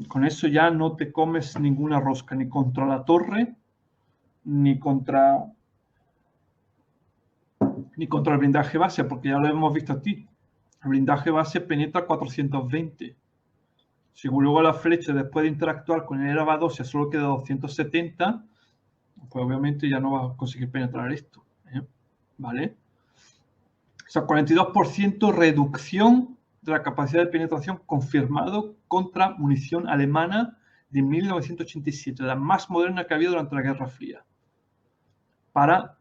con eso ya no te comes ninguna rosca, ni contra la torre, ni contra el blindaje base, porque ya lo hemos visto aquí. El blindaje base penetra 420. Si luego la flecha, después de interactuar con el ERA 2, ya solo queda 270, pues obviamente ya no va a conseguir penetrar esto, ¿vale? O sea, 42% reducción de la capacidad de penetración confirmado contra munición alemana de 1987, la más moderna que había durante la Guerra Fría, para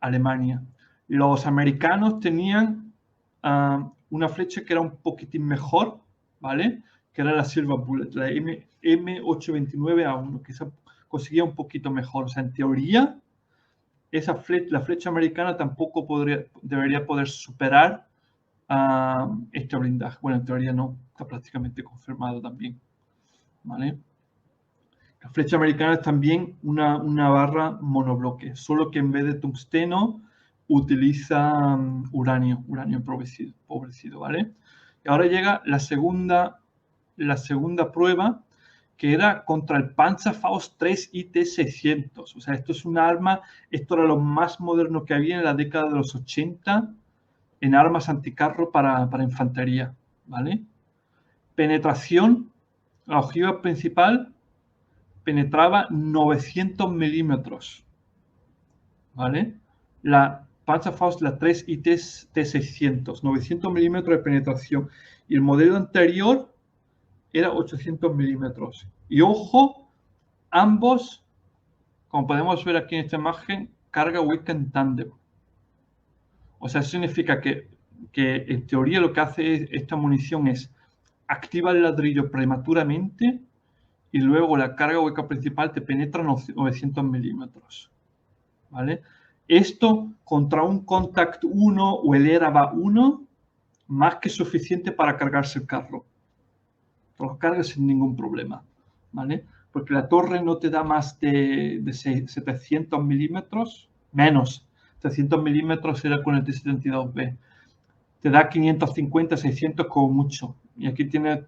Alemania. Los americanos tenían una flecha que era un poquitín mejor, ¿vale? Que era la Silver Bullet, la M829A1, que esa conseguía un poquito mejor. O sea, en teoría, la flecha americana tampoco debería poder superar este blindaje. Bueno, en teoría no, está prácticamente confirmado también, ¿vale? La flecha americana es también una barra monobloque, solo que en vez de tungsteno utiliza uranio empobrecido, ¿vale? Y ahora llega la segunda prueba, que era contra el Panzerfaust 3 IT-600. O sea, esto es un arma, esto era lo más moderno que había en la década de los 80 en armas anticarro para infantería, ¿vale? Penetración, la ojiva principal penetraba 900 milímetros, ¿vale? La Panzerfaust, la 3 y T600, 900 milímetros de penetración. Y el modelo anterior era 800 milímetros. Y ojo, ambos, como podemos ver aquí en esta imagen, carga hueca en tándem. O sea, eso significa que en teoría lo que hace esta munición es activa el ladrillo prematuramente y luego la carga hueca principal te penetra 900 milímetros, ¿vale? Esto contra un Contact 1 o el ERA 1, más que suficiente para cargarse el carro. Te los cargas sin ningún problema, ¿vale? Porque la torre no te da más de 700 milímetros, menos. 700 milímetros era con el T-72B. Te da 550, 600 como mucho. Y aquí tiene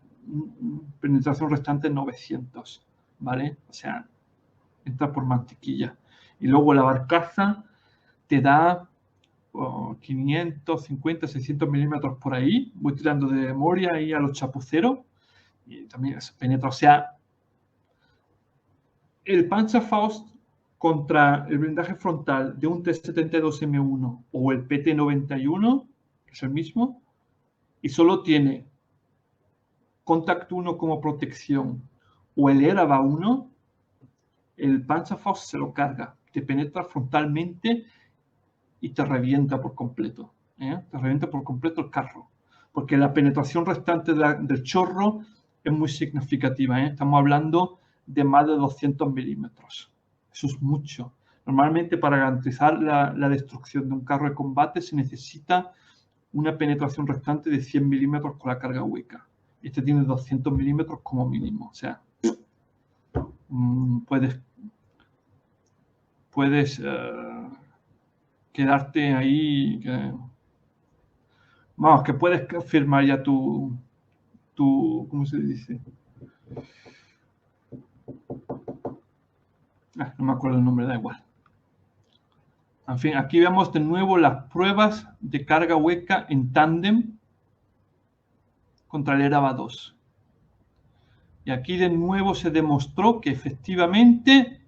penetración restante 900, ¿vale? O sea, entra por mantequilla. Y luego la barcaza te da 550, 600 milímetros por ahí. Voy tirando de memoria ahí a los chapuceros. Y también se penetra. O sea, el Panzerfaust contra el blindaje frontal de un T-72M1 o el PT-91, que es el mismo, y solo tiene Contact 1 como protección o el ERA 1, el Panzerfaust se lo carga, te penetra frontalmente y te revienta por completo. Te revienta por completo el carro. Porque la penetración restante del chorro es muy significativa. Estamos hablando de más de 200 milímetros. Eso es mucho. Normalmente para garantizar la destrucción de un carro de combate se necesita una penetración restante de 100 milímetros con la carga hueca. Este tiene 200 milímetros como mínimo. O sea, puedes quedarte ahí. Vamos, que puedes firmar ya tu ¿cómo se dice? No me acuerdo el nombre, da igual. En fin, aquí vemos de nuevo las pruebas de carga hueca en tándem contra el ERA 2. Y aquí de nuevo se demostró que efectivamente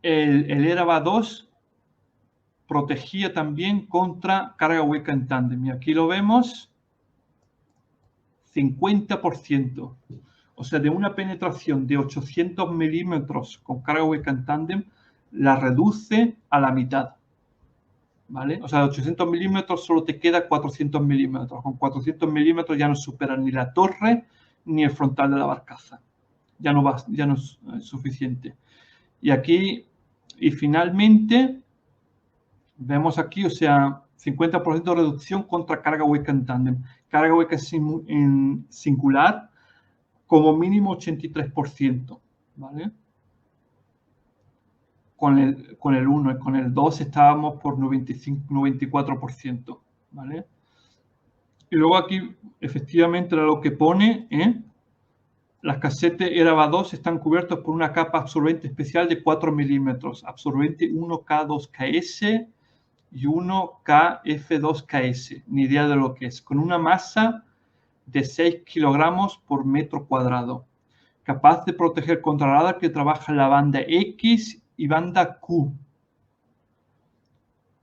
el ERA 2 protegía también contra carga hueca en tándem. Y aquí lo vemos, 50%. O sea, de una penetración de 800 milímetros con carga hueca en tándem, la reduce a la mitad, ¿vale? O sea, de 800 milímetros solo te queda 400 milímetros. Con 400 milímetros ya no supera ni la torre ni el frontal de la barcaza. Ya no es suficiente. Y aquí, y finalmente, vemos aquí, o sea, 50% de reducción contra carga hueca en tándem. Carga hueca en singular, como mínimo 83%, ¿vale? Con el 1 y con el 2 estábamos por 94%, ¿vale? Y luego aquí, efectivamente, era lo que pone, las casetes ERAVA 2 están cubiertos por una capa absorbente especial de 4 milímetros, absorbente 1K2KS y 1KF2KS, ni idea de lo que es, con una masa de 6 kilogramos por metro cuadrado, capaz de proteger contra radar que trabaja en la banda X y banda Q,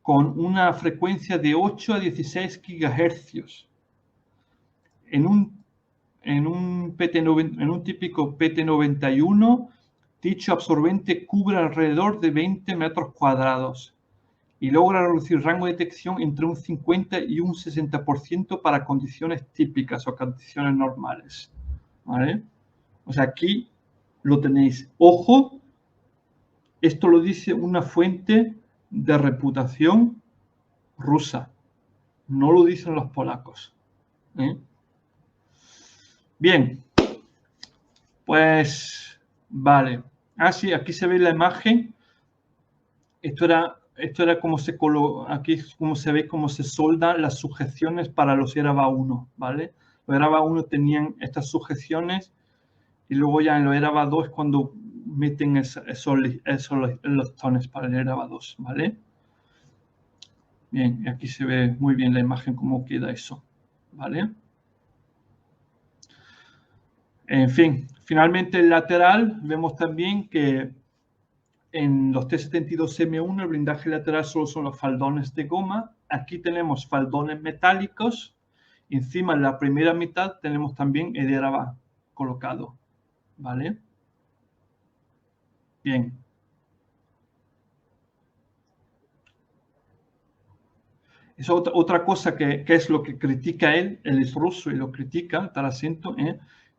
con una frecuencia de 8 a 16 GHz. En un típico PT91, dicho absorbente cubre alrededor de 20 metros cuadrados y logra reducir rango de detección entre un 50 y un 60% para condiciones típicas o condiciones normales. ¿Vale? O sea, aquí lo tenéis. Ojo, esto lo dice una fuente de reputación rusa. No lo dicen los polacos. Bien, pues vale. Ah, sí, aquí se ve la imagen. Esto era como se coloca, aquí es como se ve cómo se soldan las sujeciones para los ERAVA 1, ¿vale? Los ERAVA 1 tenían estas sujeciones y luego ya en los ERAVA 2 es cuando meten esos listones para el ERAVA 2, ¿vale? Bien, aquí se ve muy bien la imagen cómo queda eso, ¿vale? En fin, finalmente el lateral, vemos también que en los T-72M1 el blindaje lateral solo son los faldones de goma. Aquí tenemos faldones metálicos. Encima en la primera mitad tenemos también el ERAVA colocado, ¿vale? Bien. Es otra cosa que es lo que critica él es ruso y lo critica, tal acento,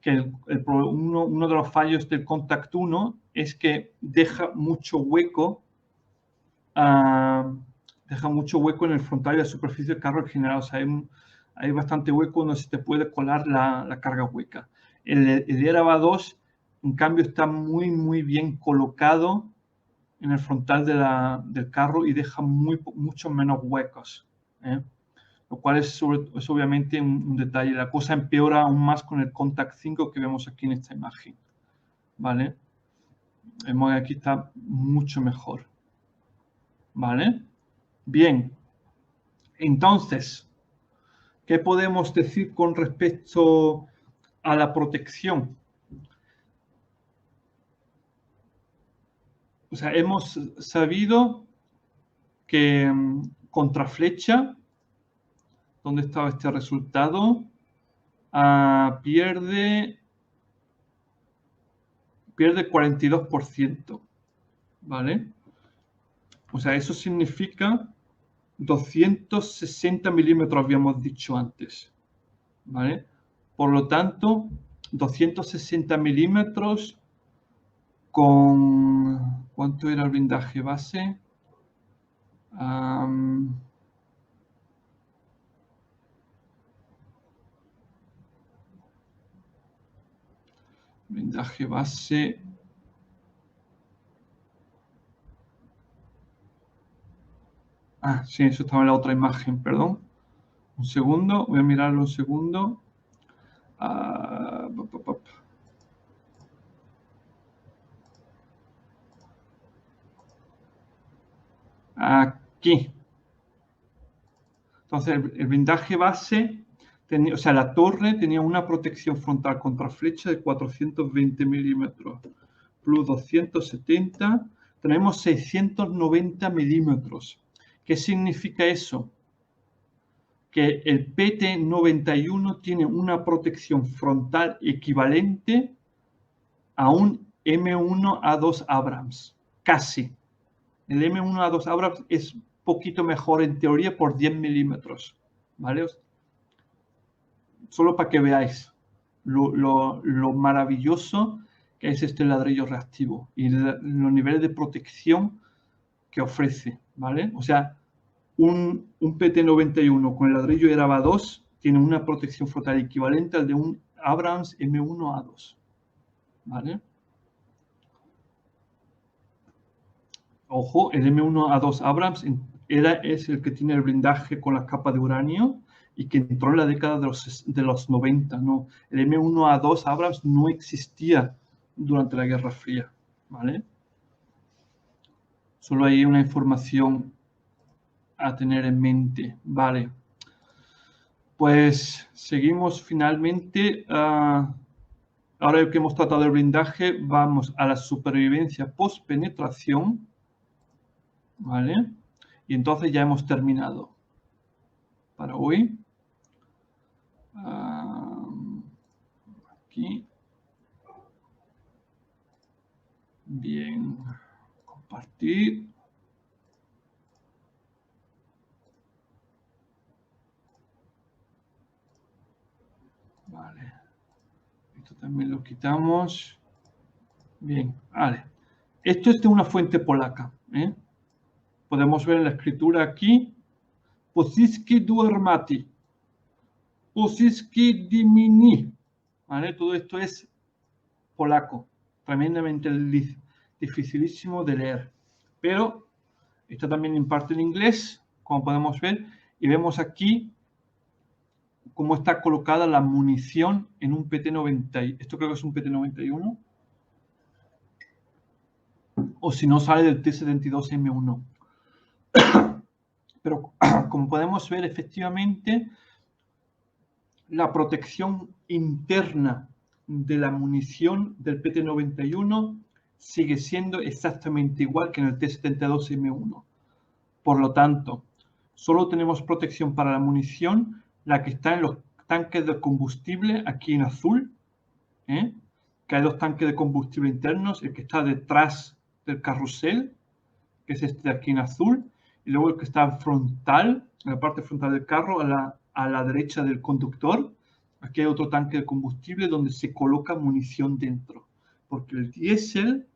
que uno de los fallos del Contact 1 es que deja mucho hueco en el frontal y la superficie del carro en general. O sea, hay bastante hueco donde se te puede colar la carga hueca. El ERAVA 2, en cambio, está muy, muy bien colocado en el frontal del carro y deja mucho menos huecos. Lo cual es obviamente un detalle. La cosa empeora aún más con el Contact 5 que vemos aquí en esta imagen. ¿Vale? Vemos que aquí está mucho mejor. ¿Vale? Bien. Entonces, ¿qué podemos decir con respecto a la protección? O sea, hemos sabido que contra flecha, ¿dónde estaba este resultado? Pierde 42%, ¿vale? O sea, eso significa 260 milímetros, habíamos dicho antes, ¿vale? Por lo tanto, 260 milímetros con... ¿Cuánto era el blindaje base? Blindaje base... sí, eso estaba en la otra imagen, perdón. Un segundo, voy a mirarlo un segundo. Aquí. Entonces, el blindaje base, o sea, la torre tenía una protección frontal contra flecha de 420 milímetros, plus 270, tenemos 690 milímetros. ¿Qué significa eso? Que el PT91 tiene una protección frontal equivalente a un M1A2 Abrams, casi. El M1A2 Abrams es poquito mejor en teoría por 10 milímetros, ¿vale? Solo para que veáis lo maravilloso que es este ladrillo reactivo y los niveles de protección que ofrece, ¿vale? O sea, un PT91 con el ladrillo ERAVA 2 tiene una protección frontal equivalente al de un Abrams M1A2, ¿vale? Ojo, el M1A2 Abrams es el que tiene el blindaje con la capa de uranio y que entró en la década de los 90, ¿no? El M1A2 Abrams no existía durante la Guerra Fría, ¿vale? Solo hay una información a tener en mente, ¿vale? Pues seguimos finalmente. Ahora que hemos tratado el blindaje, vamos a la supervivencia post-penetración, ¿vale? Y entonces ya hemos terminado para hoy. Aquí. Bien. Compartir. Vale. Esto también lo quitamos. Bien, vale. Esto es de una fuente polaca, ¿eh? Podemos ver en la escritura aquí. Posiski du armati. Posiski dimini. ¿Vale? Todo esto es polaco. Tremendamente dificilísimo de leer. Pero está también en parte en inglés, como podemos ver. Y vemos aquí cómo está colocada la munición en un PT-90. Esto creo que es un PT-91. O si no, sale del T-72M1. Pero como podemos ver, efectivamente, la protección interna de la munición del PT-91 sigue siendo exactamente igual que en el T-72M1. Por lo tanto, solo tenemos protección para la munición, la que está en los tanques de combustible, aquí en azul, ¿eh? Que hay dos tanques de combustible internos, el que está detrás del carrusel, que es este de aquí en azul, y luego el que está frontal, en la parte frontal del carro, a la derecha del conductor. Aquí hay otro tanque de combustible donde se coloca munición dentro, porque el diésel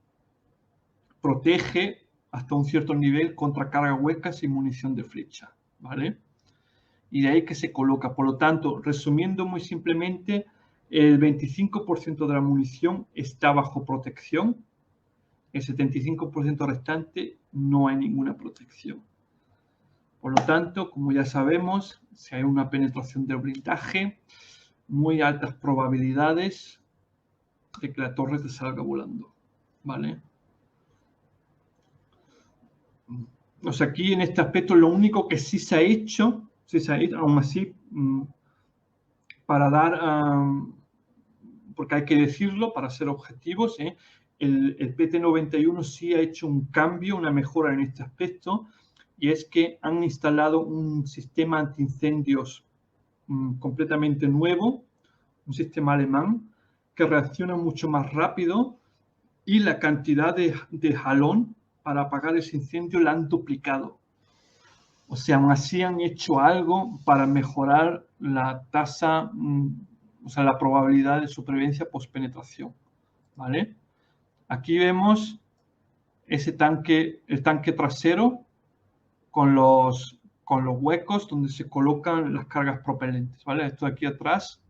protege hasta un cierto nivel contra cargas huecas y munición de flecha, ¿vale? Y de ahí que se coloca. Por lo tanto, resumiendo muy simplemente, el 25% de la munición está bajo protección, el 75% restante no hay ninguna protección. Por lo tanto, como ya sabemos, si hay una penetración del blindaje, muy altas probabilidades de que la torre te salga volando, ¿vale? O sea, aquí en este aspecto lo único que sí se ha hecho, aún así, para dar, porque hay que decirlo, para ser objetivos, el PT-91 sí ha hecho un cambio, una mejora en este aspecto, y es que han instalado un sistema antiincendios completamente nuevo, un sistema alemán, que reacciona mucho más rápido y la cantidad de jalón para apagar ese incendio la han duplicado. O sea, aún así han hecho algo para mejorar la tasa, o sea, la probabilidad de supervivencia post-penetración, ¿vale? Aquí vemos ese tanque, el tanque trasero con los huecos donde se colocan las cargas propelentes, ¿vale? Esto de aquí atrás,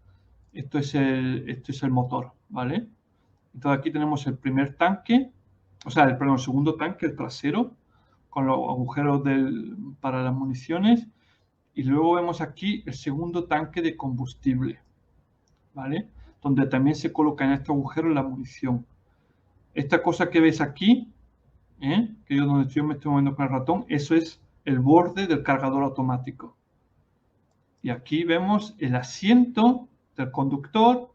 esto es el motor, ¿vale? Entonces aquí tenemos el primer tanque, o sea, el segundo tanque, el trasero, con los agujeros para las municiones. Y luego vemos aquí el segundo tanque de combustible, ¿vale? Donde también se coloca en este agujero la munición. Esta cosa que ves aquí, que yo donde yo me estoy moviendo con el ratón, eso es el borde del cargador automático. Y aquí vemos el asiento del conductor,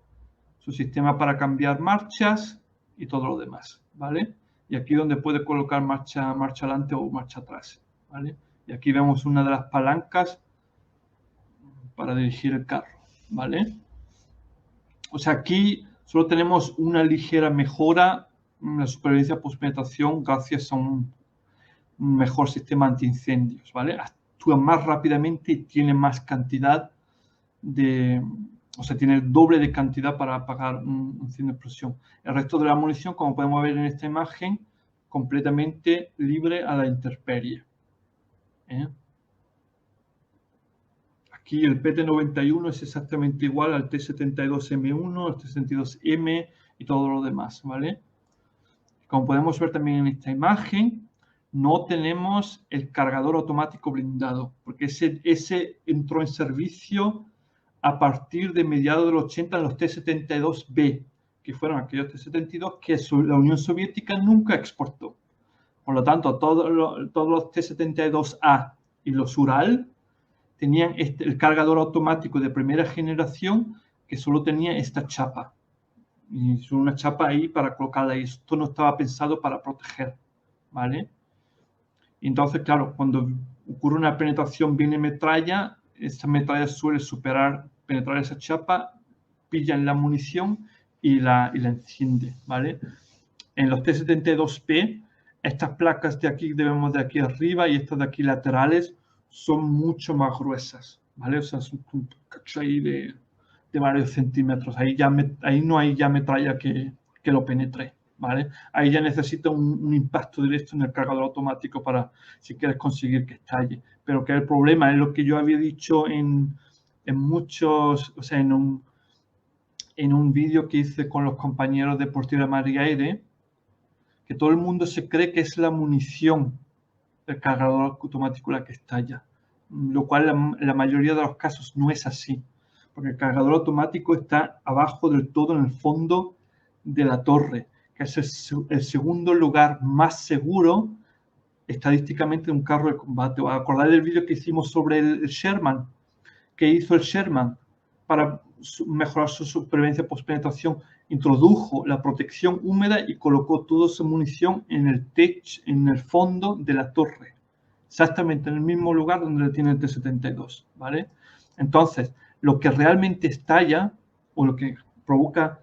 su sistema para cambiar marchas y todo lo demás, ¿vale? Y aquí donde puede colocar marcha adelante o marcha atrás, ¿vale? Y aquí vemos una de las palancas para dirigir el carro, ¿vale? O sea, aquí solo tenemos una ligera mejora en la supervivencia post-penetración gracias a un mejor sistema antiincendios, ¿vale? Actúa más rápidamente y tiene más cantidad o sea, tiene el doble de cantidad para apagar un incendio de explosión. El resto de la munición, como podemos ver en esta imagen, completamente libre a la intemperie. Aquí el PT-91 es exactamente igual al T-72M1, al T-72M y todo lo demás, ¿vale? Como podemos ver también en esta imagen, no tenemos el cargador automático blindado, porque ese entró en servicio a partir de mediados de los 80 en los T-72B, que fueron aquellos T-72 que la Unión Soviética nunca exportó. Por lo tanto, todos los T-72A y los Ural tenían el cargador automático de primera generación que solo tenía esta chapa. Y una chapa ahí para colocarla ahí. Esto no estaba pensado para proteger, ¿vale? Entonces, claro, cuando ocurre una penetración bien en metralla, esa metralla suele penetrar esa chapa, pilla en la munición y la enciende, ¿vale? En los T-72P, estas placas de aquí, vemos de aquí arriba y estas de aquí laterales, son mucho más gruesas, ¿vale? O sea, es un cacho ahí de varios centímetros. Ahí no hay ya metralla que lo penetre, ¿vale? Ahí ya necesita un impacto directo en el cargador automático para, si quieres conseguir que estalle. Pero que el problema es lo que yo había dicho en muchos, o sea, en un vídeo que hice con los compañeros de Portilla Mar y Aire, que todo el mundo se cree que es la munición del cargador automático la que estalla, lo cual en la mayoría de los casos no es así, porque el cargador automático está abajo del todo en el fondo de la torre, que es el segundo lugar más seguro estadísticamente de un carro de combate. ¿Os acordáis del vídeo que hicimos sobre el Sherman? ¿Qué hizo el Sherman para mejorar su supervivencia post-penetración? Introdujo la protección húmeda y colocó toda su munición en el techo, en el fondo de la torre, exactamente en el mismo lugar donde le tiene el T-72, ¿vale? Entonces, lo que realmente estalla o lo que provoca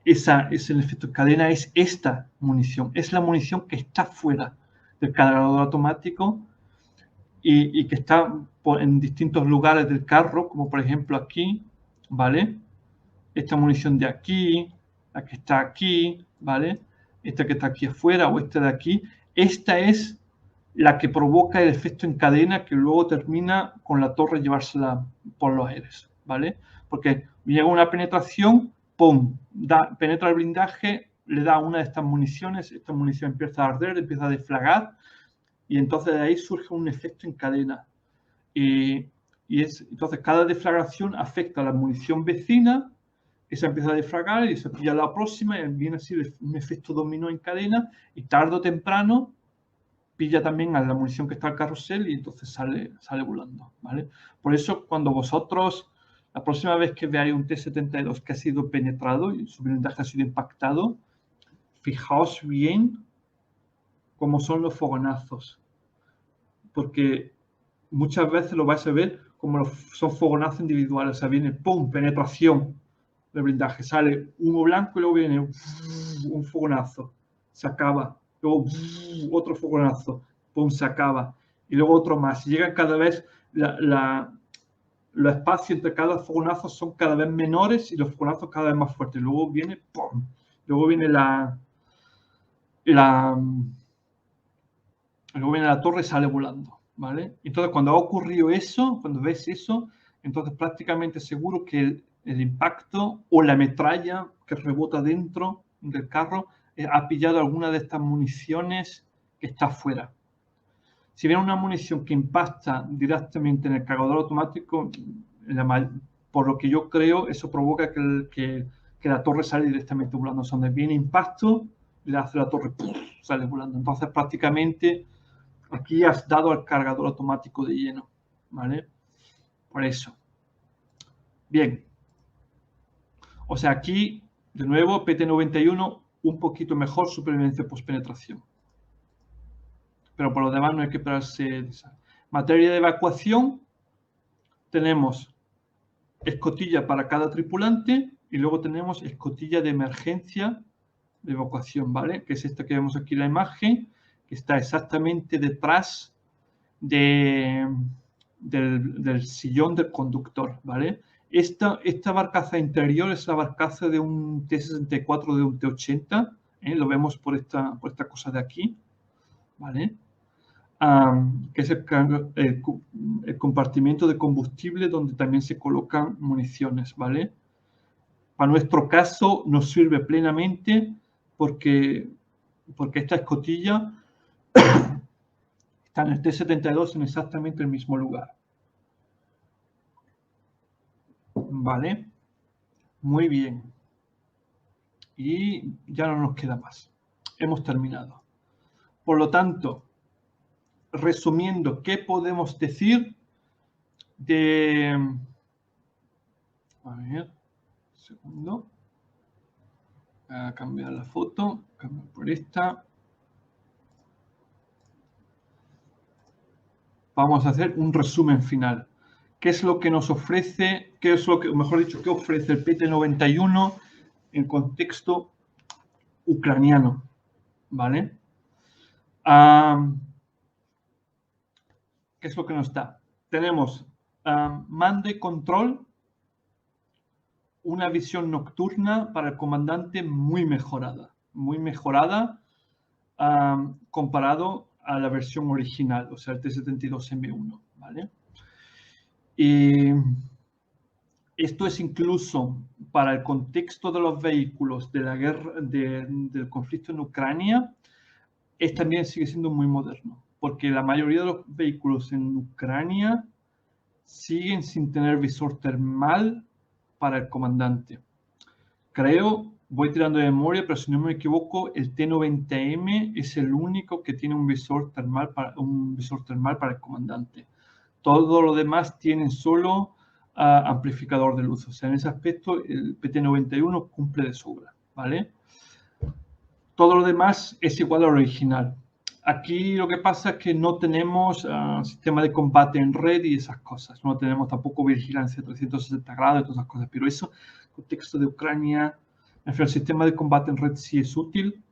el efecto cadena es esta munición, es la munición que está fuera del cargador automático y que está en distintos lugares del carro, como por ejemplo aquí, ¿vale? Esta munición de aquí, la que está aquí, ¿vale? Esta que está aquí afuera o esta de aquí. Esta es la que provoca el efecto en cadena que luego termina con la torre llevársela por los aires, ¿vale? Porque llega una penetración, ¡pum! Penetra el blindaje, le da una de estas municiones, esta munición empieza a arder, empieza a deflagrar y entonces de ahí surge un efecto en cadena. Entonces cada deflagración afecta a la munición vecina, esa empieza a deflagrar y se pilla la próxima y viene así un efecto dominó en cadena y tarde o temprano pilla también a la munición que está al carrusel y entonces sale volando, ¿vale? Por eso cuando vosotros, la próxima vez que veáis un T-72 que ha sido penetrado y su blindaje ha sido impactado, fijaos bien cómo son los fogonazos, porque muchas veces lo vais a ver como son fogonazos individuales, o sea, viene ¡pum! Penetración del blindaje, sale humo blanco y luego viene un fogonazo, se acaba, luego otro fogonazo, ¡pum! Se acaba, y luego otro más, y llegan cada vez, los espacios entre cada fogonazo son cada vez menores y los fogonazos cada vez más fuertes, luego viene ¡pum! Luego viene luego viene la torre y sale volando, ¿vale? Entonces, cuando ha ocurrido eso, cuando ves eso, entonces prácticamente seguro que el impacto o la metralla que rebota dentro del carro ha pillado alguna de estas municiones que está afuera. Si viene una munición que impacta directamente en el cargador automático, por lo que yo creo, eso provoca que la torre sale directamente volando. O sea, donde viene impacto, le hace la torre, ¡puf! Sale volando. Entonces, prácticamente aquí has dado al cargador automático de lleno, ¿vale? Por eso. Bien. O sea, aquí, de nuevo, PT91, un poquito mejor supervivencia post-penetración. Pero por lo demás no hay que esperarse. Materia de evacuación, tenemos escotilla para cada tripulante y luego tenemos escotilla de emergencia de evacuación, ¿vale? Que es esta que vemos aquí en la imagen, que está exactamente detrás del sillón del conductor, ¿vale? Esta barcaza interior es la barcaza de un T-64 de un T-80, lo vemos por esta cosa de aquí, ¿vale? Que es el compartimento de combustible donde también se colocan municiones, ¿vale? Para nuestro caso nos sirve plenamente porque esta escotilla Está en el T-72 en exactamente el mismo lugar. Vale, muy bien. Y ya no nos queda más. Hemos terminado. Por lo tanto, resumiendo, ¿qué podemos decir de... A ver, un segundo. Voy a cambiar la foto, cambio por esta. Vamos a hacer un resumen final. ¿Qué es lo que nos ofrece, qué es lo que, mejor dicho, qué ofrece el PT-91 en contexto ucraniano? ¿Vale? ¿Qué es lo que nos da? Tenemos mando y control, una visión nocturna para el comandante muy mejorada comparado a la versión original, o sea, el T-72M1, ¿vale? Y esto es incluso para el contexto de los vehículos de la guerra, del conflicto en Ucrania, también sigue siendo muy moderno, porque la mayoría de los vehículos en Ucrania siguen sin tener visor termal para el comandante. Creo, voy tirando de memoria, pero si no me equivoco, el T-90M es el único que tiene un visor termal para el comandante. Todo lo demás tienen solo amplificador de luz. O sea, en ese aspecto el PT-91 cumple de sobra, ¿vale? Todo lo demás es igual al original. Aquí lo que pasa es que no tenemos sistema de combate en red y esas cosas. No tenemos tampoco vigilancia 360 grados y todas esas cosas. Pero eso, en el contexto de Ucrania, en fin, el sistema de combate en red sí es útil,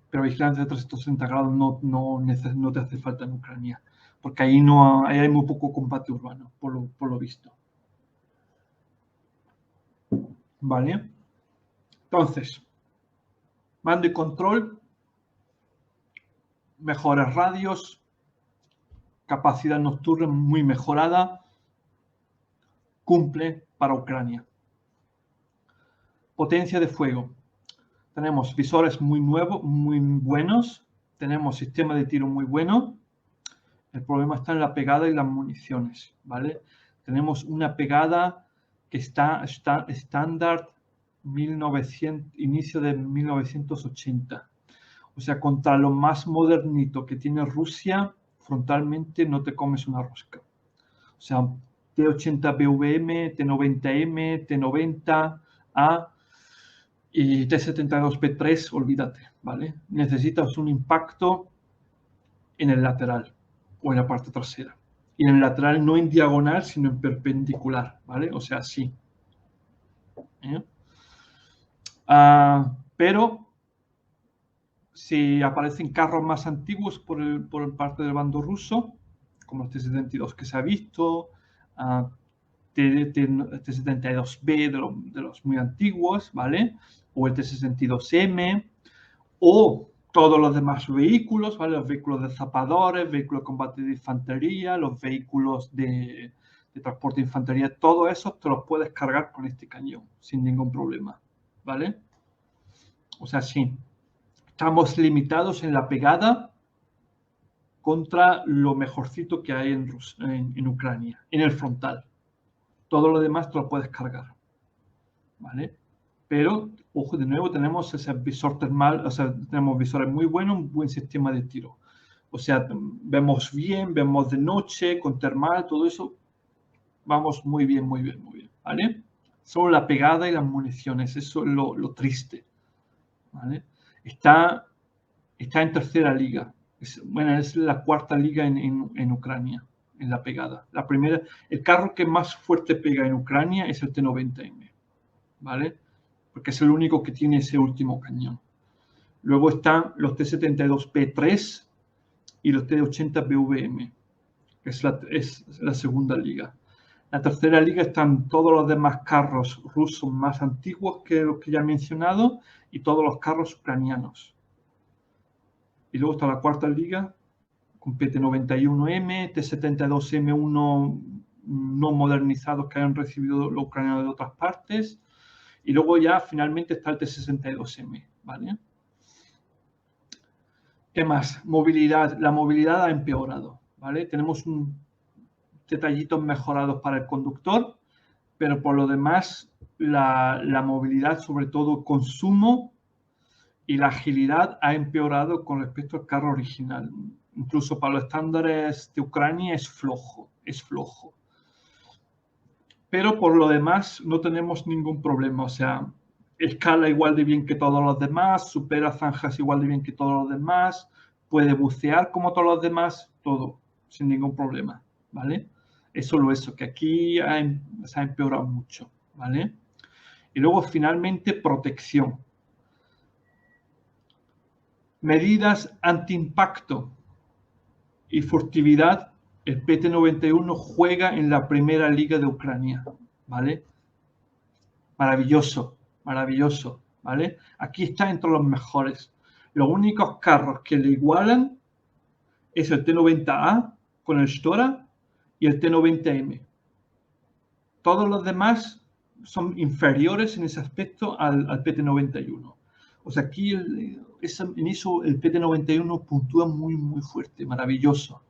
pero vigilancia de 360 grados no te hace falta en Ucrania. Porque ahí, ahí hay muy poco combate urbano, por lo visto. ¿Vale? Entonces, mando y control, mejores radios, capacidad nocturna muy mejorada, cumple para Ucrania. Potencia de fuego. Tenemos visores muy nuevos, muy buenos. Tenemos sistema de tiro muy bueno. El problema está en la pegada y las municiones, ¿vale? Tenemos una pegada que está estándar inicio de 1980. O sea, contra lo más modernito que tiene Rusia, frontalmente no te comes una rosca. O sea, T80BVM, T90M, T90A y T72B3, olvídate, ¿vale? Necesitas un impacto en el lateral o en la parte trasera. Y en el lateral no en diagonal, sino en perpendicular, ¿vale? O sea, así. Pero si aparecen carros más antiguos por parte del bando ruso, como el T-72 que se ha visto, T-72B de los muy antiguos, ¿vale? O el T-62M, o todos los demás vehículos, ¿vale? Los vehículos de zapadores, vehículos de combate de infantería, los vehículos de transporte de infantería, todo eso te los puedes cargar con este cañón sin ningún problema, ¿vale? O sea, sí, estamos limitados en la pegada contra lo mejorcito que hay en Ucrania, en el frontal. Todo lo demás te lo puedes cargar, ¿vale? Pero, ojo, de nuevo tenemos ese visor termal, o sea, tenemos visores muy buenos, un buen sistema de tiro. O sea, vemos bien, vemos de noche, con termal, todo eso, vamos muy bien, muy bien, muy bien, ¿vale? Solo la pegada y las municiones, eso es lo triste, ¿vale? Está en tercera liga. Es la cuarta liga en Ucrania, en la pegada. La primera, el carro que más fuerte pega en Ucrania es el T-90M, ¿vale? Porque es el único que tiene ese último cañón. Luego están los T-72P3 y los T-80BVM, que es la segunda liga. La tercera liga están todos los demás carros rusos más antiguos que los que ya he mencionado y todos los carros ucranianos. Y luego está la cuarta liga con PT-91M, T-72M1 no modernizados que hayan recibido los ucranianos de otras partes. Y luego ya finalmente está el T-62M, ¿vale? ¿Qué más? Movilidad. La movilidad ha empeorado, ¿vale? Tenemos detallitos mejorados para el conductor, pero por lo demás la movilidad, sobre todo consumo y la agilidad ha empeorado con respecto al carro original. Incluso para los estándares de Ucrania es flojo, es flojo. Pero por lo demás no tenemos ningún problema, o sea, escala igual de bien que todos los demás, supera zanjas igual de bien que todos los demás, puede bucear como todos los demás, todo, sin ningún problema, ¿vale? Es solo eso, que aquí se ha empeorado mucho, ¿vale? Y luego finalmente protección. Medidas antiimpacto y furtividad. El PT-91 juega en la primera liga de Ucrania, ¿vale? Maravilloso, maravilloso, ¿vale? Aquí está entre los mejores. Los únicos carros que le igualan es el T90A con el Stora y el T90M. Todos los demás son inferiores en ese aspecto al PT91. O sea, aquí en eso el PT91 puntúa muy, muy fuerte, maravilloso,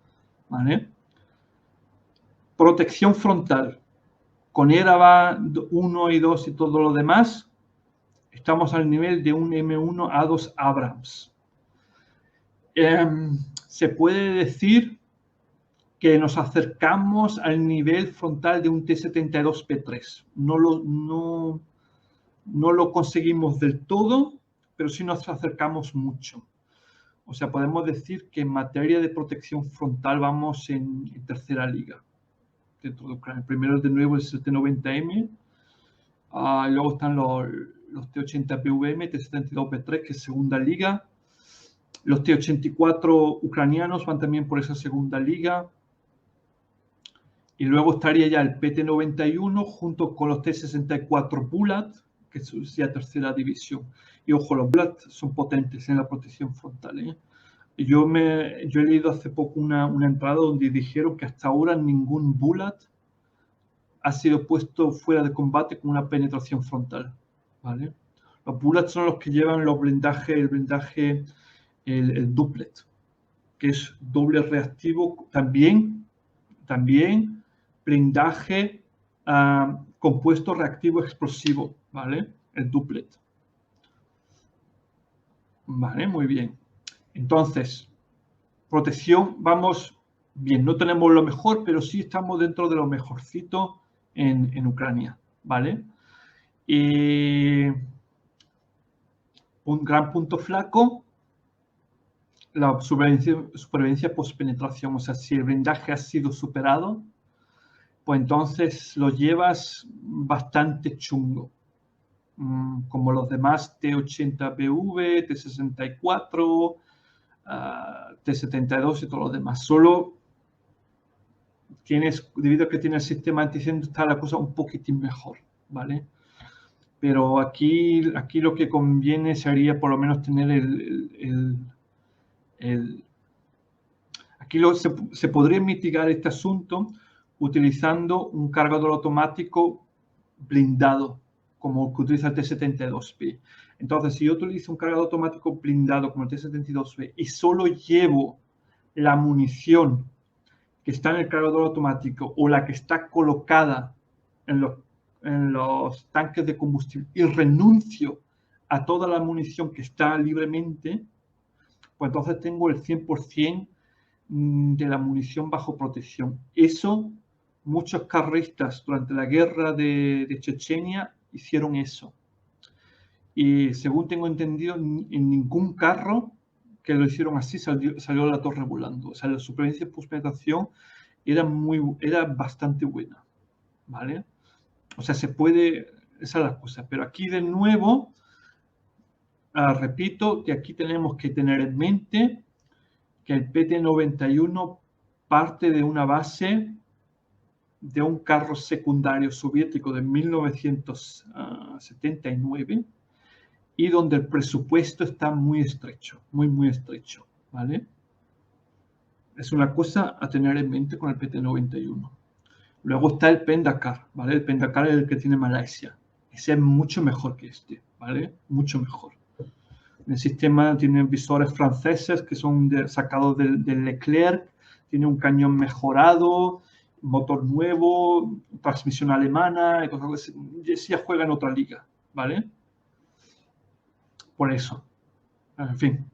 ¿vale? Protección frontal. Con ERA 1 y 2 y todo lo demás, estamos al nivel de un M1A2 Abrams. Se puede decir que nos acercamos al nivel frontal de un T-72P3. No lo conseguimos del todo, pero sí nos acercamos mucho. O sea, podemos decir que en materia de protección frontal vamos en tercera liga dentro de Ucrania. El primero de nuevo es el T90M, luego están los T80PVM, T72P3, que es segunda liga. Los T84 ucranianos van también por esa segunda liga. Y luego estaría ya el PT91 junto con los T64 Bulat, que es ya tercera división. Y ojo, los Bulat son potentes en la protección frontal, ¿eh? Yo he leído hace poco una entrada donde dijeron que hasta ahora ningún Bulat ha sido puesto fuera de combate con una penetración frontal, ¿vale? Los Bullets son los que llevan el blindaje, el duplet, que es doble reactivo, también blindaje compuesto reactivo explosivo, ¿vale? El duplet. Vale, muy bien. Entonces, protección, vamos bien. No tenemos lo mejor, pero sí estamos dentro de lo mejorcito en Ucrania, ¿vale? Y un gran punto flaco, la supervivencia post-penetración. O sea, si el blindaje ha sido superado, pues entonces lo llevas bastante chungo. Como los demás T80BV, T64, T72 y todos los demás. Solo debido a que tiene el sistema antiincendio, está la cosa un poquitín mejor, ¿vale? Pero aquí lo que conviene sería por lo menos tener aquí se podría mitigar este asunto utilizando un cargador automático blindado, como el que utiliza el T72B. Entonces, si yo utilizo un cargador automático blindado como el T72B y solo llevo la munición que está en el cargador automático o la que está colocada en los tanques de combustible y renuncio a toda la munición que está libremente, pues entonces tengo el 100% de la munición bajo protección. Eso, muchos carristas durante la guerra de Chechenia hicieron eso. Y según tengo entendido, en ningún carro que lo hicieron así salió la torre volando. O sea, la supervivencia post-penetración era bastante buena, ¿vale? O sea, se puede, esa es la cosa. Pero aquí de nuevo, repito que aquí tenemos que tener en mente que el PT-91 parte de una base de un carro secundario soviético de 1979 y donde el presupuesto está muy estrecho, muy estrecho, ¿vale? Es una cosa a tener en mente con el PT-91. Luego está el Pendakar, ¿vale? El Pendakar es el que tiene Malasia. Ese es mucho mejor que este, ¿vale? Mucho mejor. El sistema tiene visores franceses que son sacados del Leclerc, tiene un cañón mejorado, motor nuevo, transmisión alemana, y cosas así. Ya juega en otra liga, ¿vale? Por eso. En fin.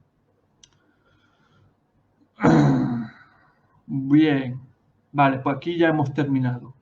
Bien. Vale, pues aquí ya hemos terminado.